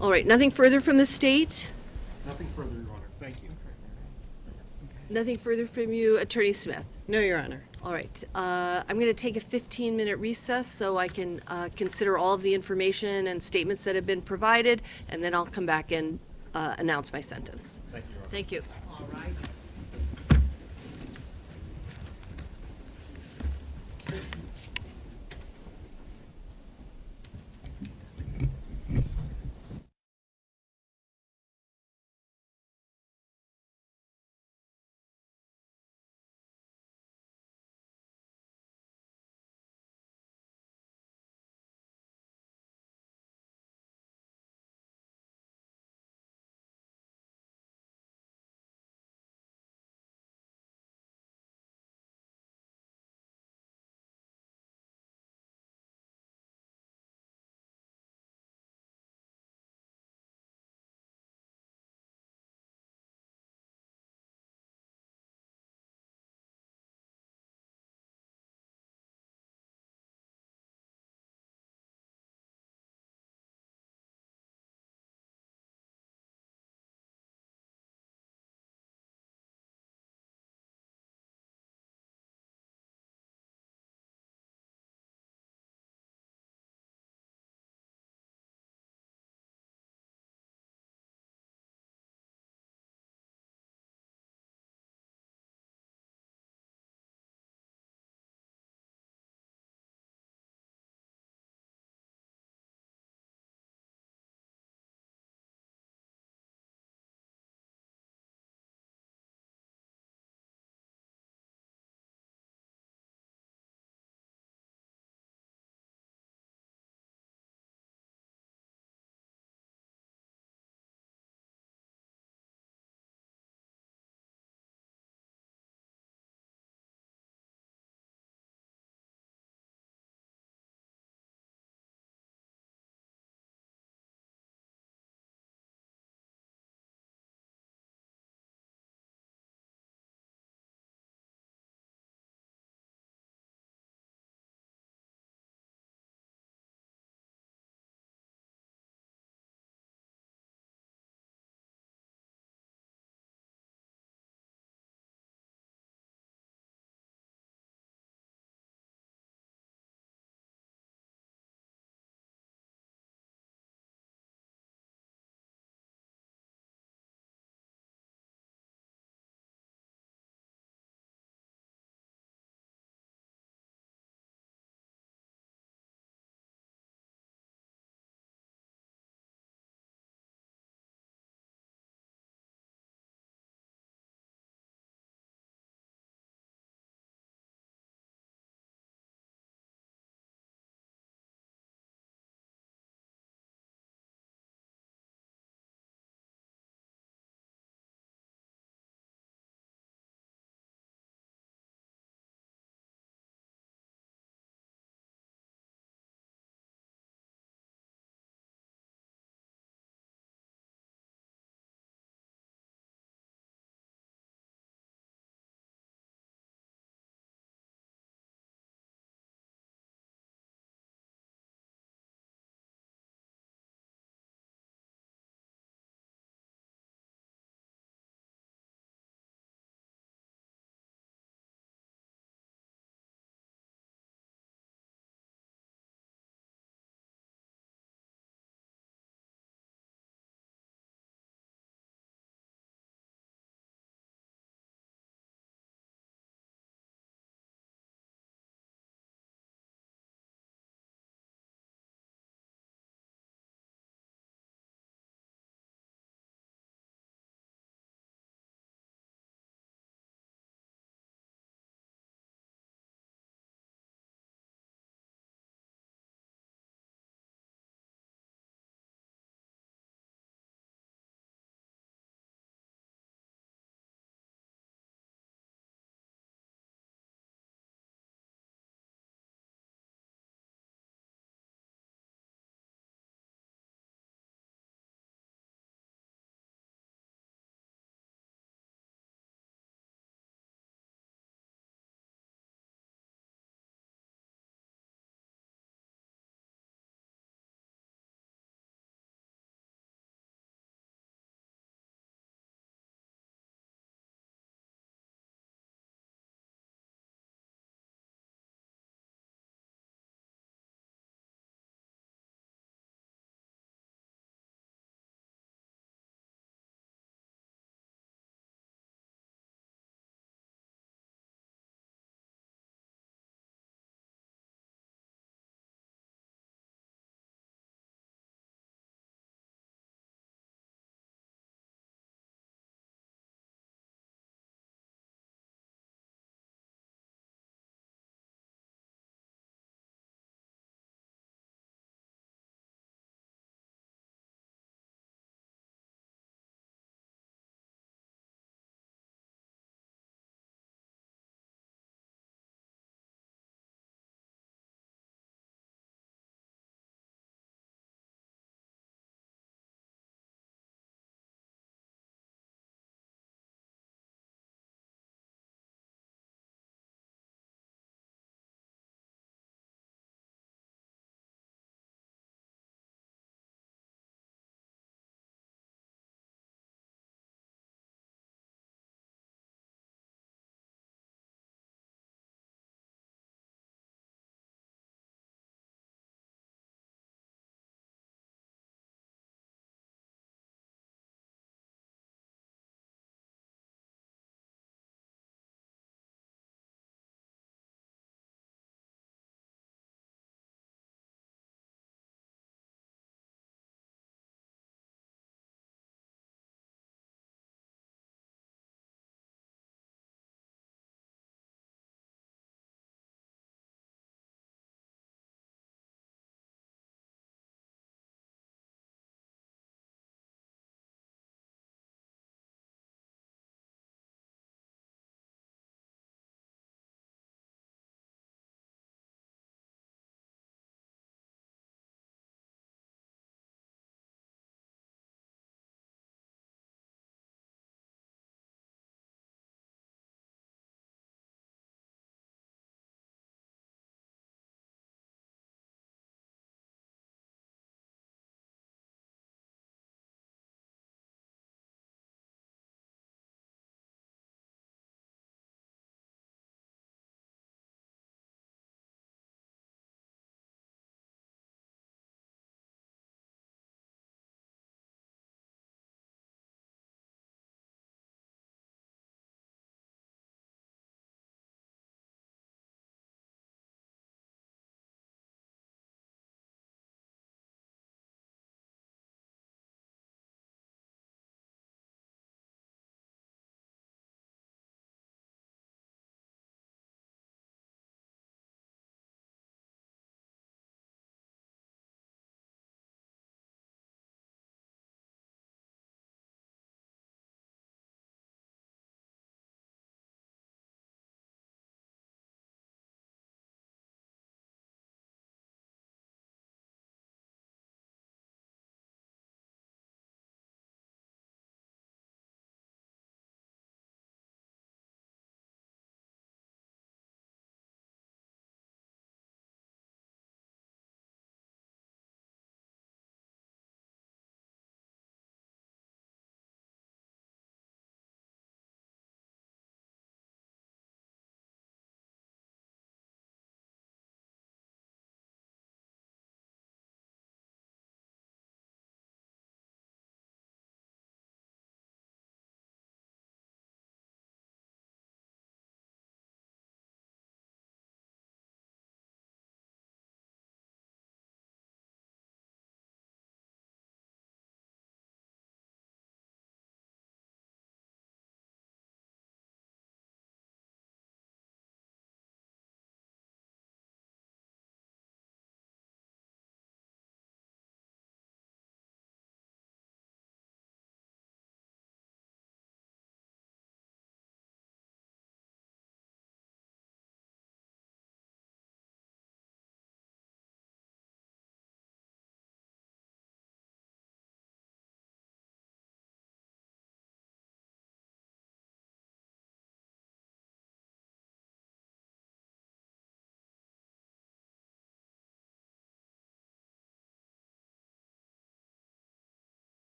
All right, nothing further from the state? Nothing further, Your Honor. Thank you. Nothing further from you, Attorney Smith? No, Your Honor. All right, I'm going to take a 15-minute recess so I can consider all of the information and statements that have been provided, and then I'll come back and announce my sentence. Thank you, Your Honor. Thank you. All right.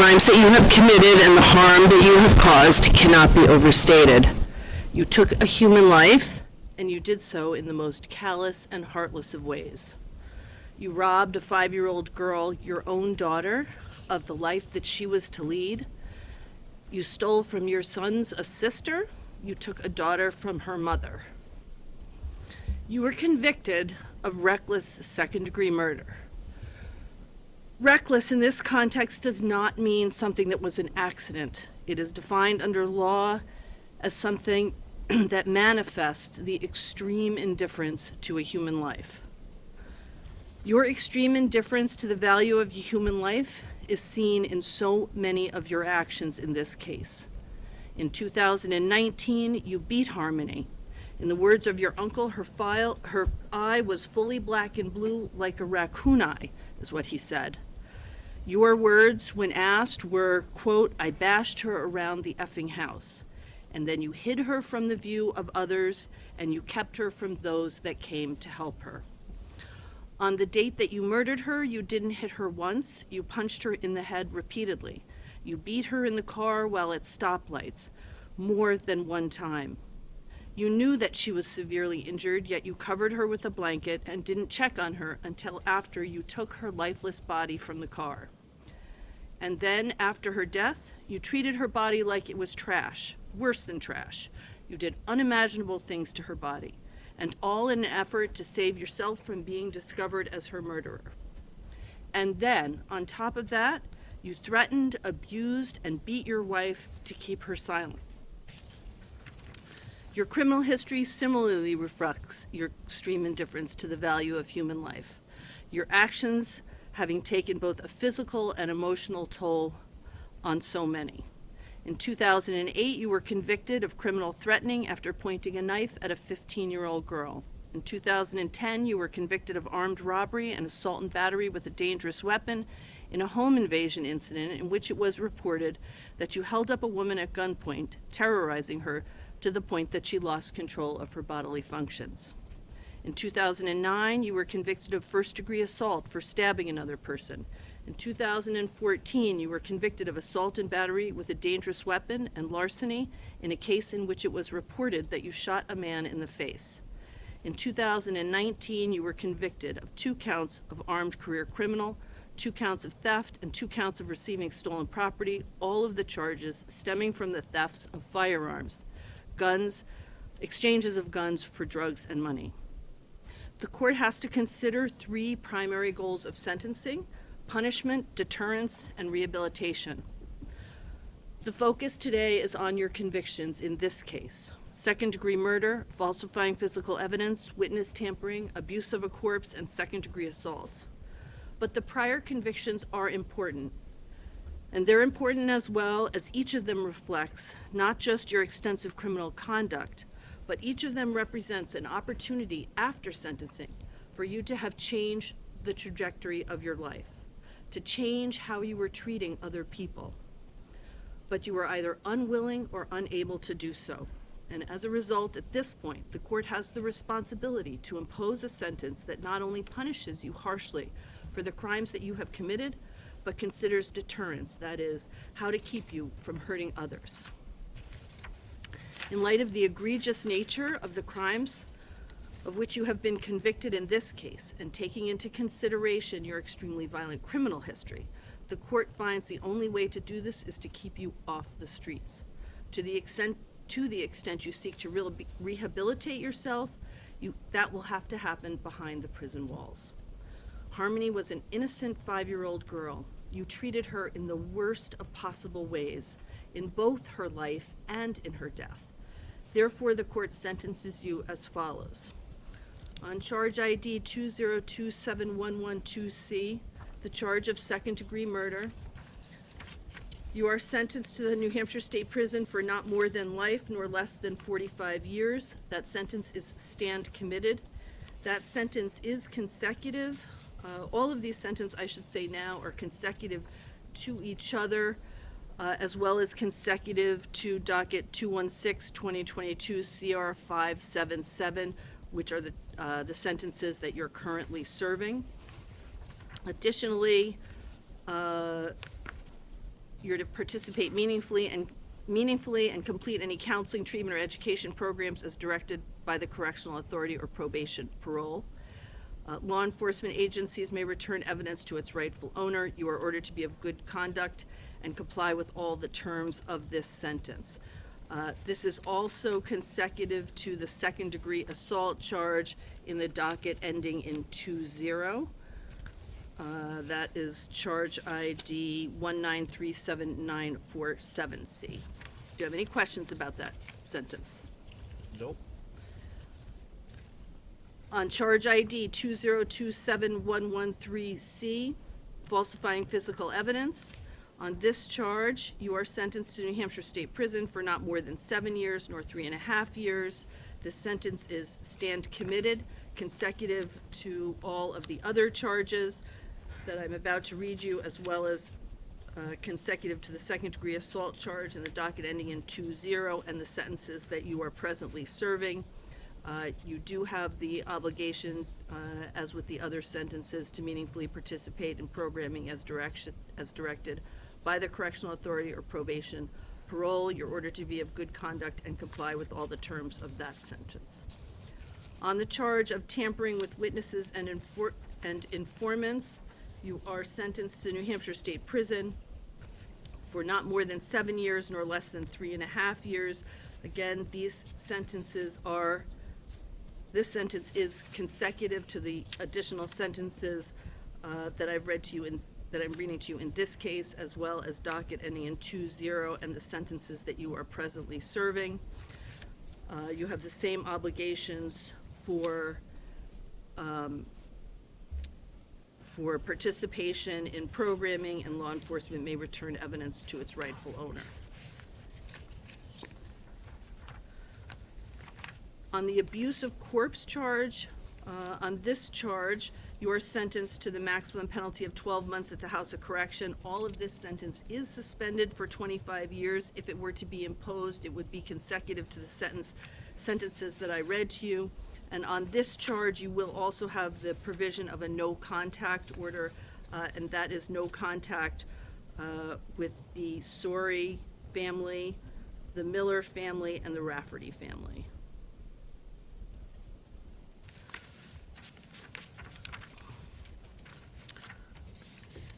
crimes that you have committed and the harm that you have caused cannot be overstated. You took a human life, and you did so in the most callous and heartless of ways. You robbed a 5-year-old girl, your own daughter, of the life that she was to lead. You stole from your sons a sister. You took a daughter from her mother. You were convicted of reckless second-degree murder. Reckless in this context does not mean something that was an accident. It is defined under law as something that manifests the extreme indifference to a human life. Your extreme indifference to the value of human life is seen in so many of your actions in this case. In 2019, you beat Harmony. In the words of your uncle, her eye was fully black and blue like a raccoon eye, is what he said. Your words, when asked, were, quote, "I bashed her around the effing house." And then you hid her from the view of others, and you kept her from those that came to help her. On the date that you murdered her, you didn't hit her once, you punched her in the head repeatedly. You beat her in the car while at stoplights, more than one time. You knew that she was severely injured, yet you covered her with a blanket and didn't check on her until after you took her lifeless body from the car. And then, after her death, you treated her body like it was trash, worse than trash. You did unimaginable things to her body, and all in an effort to save yourself from being discovered as her murderer. And then, on top of that, you threatened, abused, and beat your wife to keep her silent. Your criminal history similarly reflects your extreme indifference to the value of human life. Your actions having taken both a physical and emotional toll on so many. In 2008, you were convicted of criminal threatening after pointing a knife at a 15-year-old girl. In 2010, you were convicted of armed robbery and assault and battery with a dangerous weapon in a home invasion incident in which it was reported that you held up a woman at gunpoint, terrorizing her to the point that she lost control of her bodily functions. In 2009, you were convicted of first-degree assault for stabbing another person. In 2014, you were convicted of assault and battery with a dangerous weapon and larceny in a case in which it was reported that you shot a man in the face. In 2019, you were convicted of 2 counts of armed career criminal, 2 counts of theft, and 2 counts of receiving stolen property, all of the charges stemming from the thefts of firearms, guns, exchanges of guns for drugs and money. The court has to consider 3 primary goals of sentencing: punishment, deterrence, and rehabilitation. The focus today is on your convictions in this case: second-degree murder, falsifying physical evidence, witness tampering, abuse of a corpse, and second-degree assault. But the prior convictions are important, and they're important as well as each of them reflects not just your extensive criminal conduct, but each of them represents an opportunity after sentencing for you to have changed the trajectory of your life, to change how you were treating other people. But you were either unwilling or unable to do so. And as a result, at this point, the court has the responsibility to impose a sentence that not only punishes you harshly for the crimes that you have committed, but considers deterrence, that is, how to keep you from hurting others. In light of the egregious nature of the crimes of which you have been convicted in this case, and taking into consideration your extremely violent criminal history, the court finds the only way to do this is to keep you off the streets. To the extent you seek to rehabilitate yourself, that will have to happen behind the prison walls. Harmony was an innocent 5-year-old girl. You treated her in the worst of possible ways, in both her life and in her death. Therefore, the court sentences you as follows. On charge ID 2027112C, the charge of second-degree murder, you are sentenced to the New Hampshire State Prison for not more than life nor less than 45 years. That sentence is stand committed. That sentence is consecutive. All of these sentences, I should say now, are consecutive to each other, as well as consecutive to docket 216-2022 CR 577, which are the sentences that you're currently serving. Additionally, You're to participate meaningfully and complete any counseling, treatment, or education programs as directed by the correctional authority or probation, parole. Law enforcement agencies may return evidence to its rightful owner. You are ordered to be of good conduct and comply with all the terms of this sentence. This is also consecutive to the second-degree assault charge in the docket ending in 20. That is charge ID 1937947C. Do you have any questions about that sentence? Nope. On charge ID 2027113C, falsifying physical evidence. On this charge, you are sentenced to New Hampshire State Prison for not more than 7 years nor 3.5 years. This sentence is stand committed, consecutive to all of the other charges that I'm about to read you, as well as consecutive to the second-degree assault charge in the docket ending in 20 and the sentences that you are presently serving. You do have the obligation, as with the other sentences, to meaningfully participate in programming as directed by the correctional authority or probation, parole. You're ordered to be of good conduct and comply with all the terms of that sentence. On the charge of tampering with witnesses and informants, you are sentenced to the New Hampshire State Prison for not more than 7 years nor less than 3.5 years. Again, this sentence is consecutive to the additional sentences that I've read to you that I'm reading to you in this case, as well as docket ending in 20 and the sentences that you are presently serving. You have the same obligations for participation in programming, and law enforcement may return evidence to its rightful owner. On the abuse of corpse charge, on this charge, you are sentenced to the maximum penalty of 12 months at the House of Correction. All of this sentence is suspended for 25 years. If it were to be imposed, it would be consecutive to the sentences that I read to you. And on this charge, you will also have the provision of a no contact order, and that is no contact with the Sorey family, the Miller family, and the Rafferty family.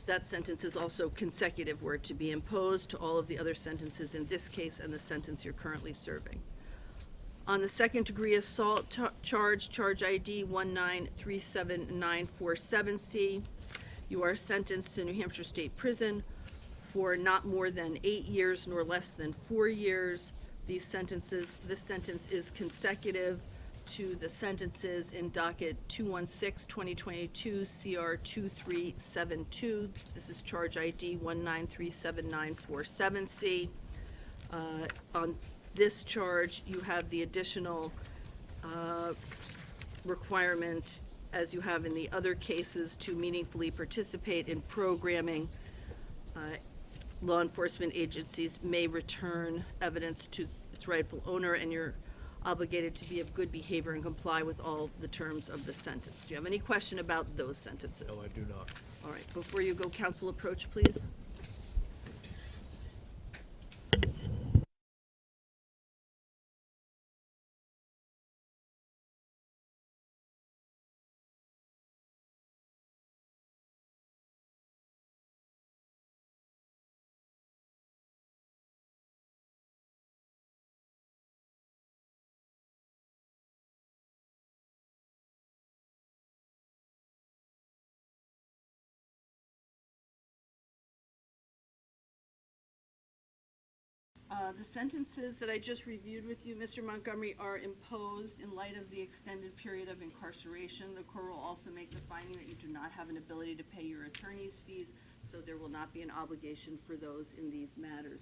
That sentence is also consecutive were it to be imposed to all of the other sentences in this case and the sentence you're currently serving. On the second-degree assault charge, charge ID 1937947C, you are sentenced to New Hampshire State Prison for not more than 8 years nor less than 4 years. This sentence is consecutive to the sentences in docket 216-2022 CR 2372. This is charge ID 1937947C. On this charge, you have the additional requirement, as you have in the other cases, to meaningfully participate in programming. Law enforcement agencies may return evidence to its rightful owner, and you're obligated to be of good behavior and comply with all the terms of the sentence. Do you have any question about those sentences? No, I do not. All right, before you go, counsel approach, please. The sentences that I just reviewed with you, Mr. Montgomery, are imposed in light of the extended period of incarceration. The court will also make the finding that you do not have an ability to pay your attorney's fees, so there will not be an obligation for those in these matters.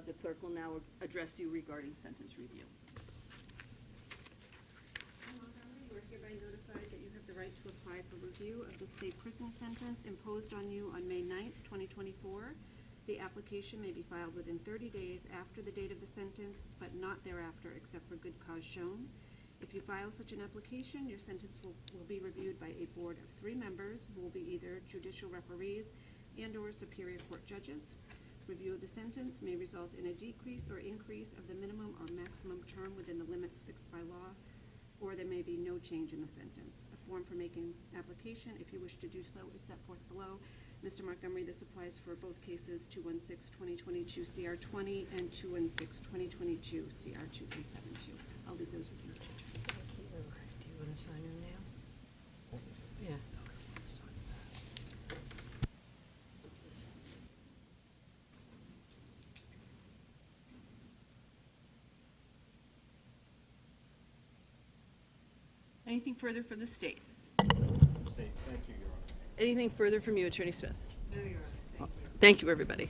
The clerk will now address you regarding sentence review. Montgomery, you are hereby notified that you have the right to apply for review of the state prison sentence imposed on you on May 9th, 2024. The application may be filed within 30 days after the date of the sentence, but not thereafter except for good cause shown. If you file such an application, your sentence will be reviewed by a board of 3 members who will be either judicial referees and/or superior court judges. Review of the sentence may result in a decrease or increase of the minimum or maximum term within the limits fixed by law, or there may be no change in the sentence. A form for making application, if you wish to do so, is set forth below. Mr. Montgomery, this applies for both cases 216-2022 CR 20 and 216-2022 CR 2372. I'll leave those with you. Thank you. Do you want to sign them now? Yeah. Anything further from the state? Thank you, Your Honor. Anything further from you, Attorney Smith? No, Your Honor. Thank you. Thank you, everybody.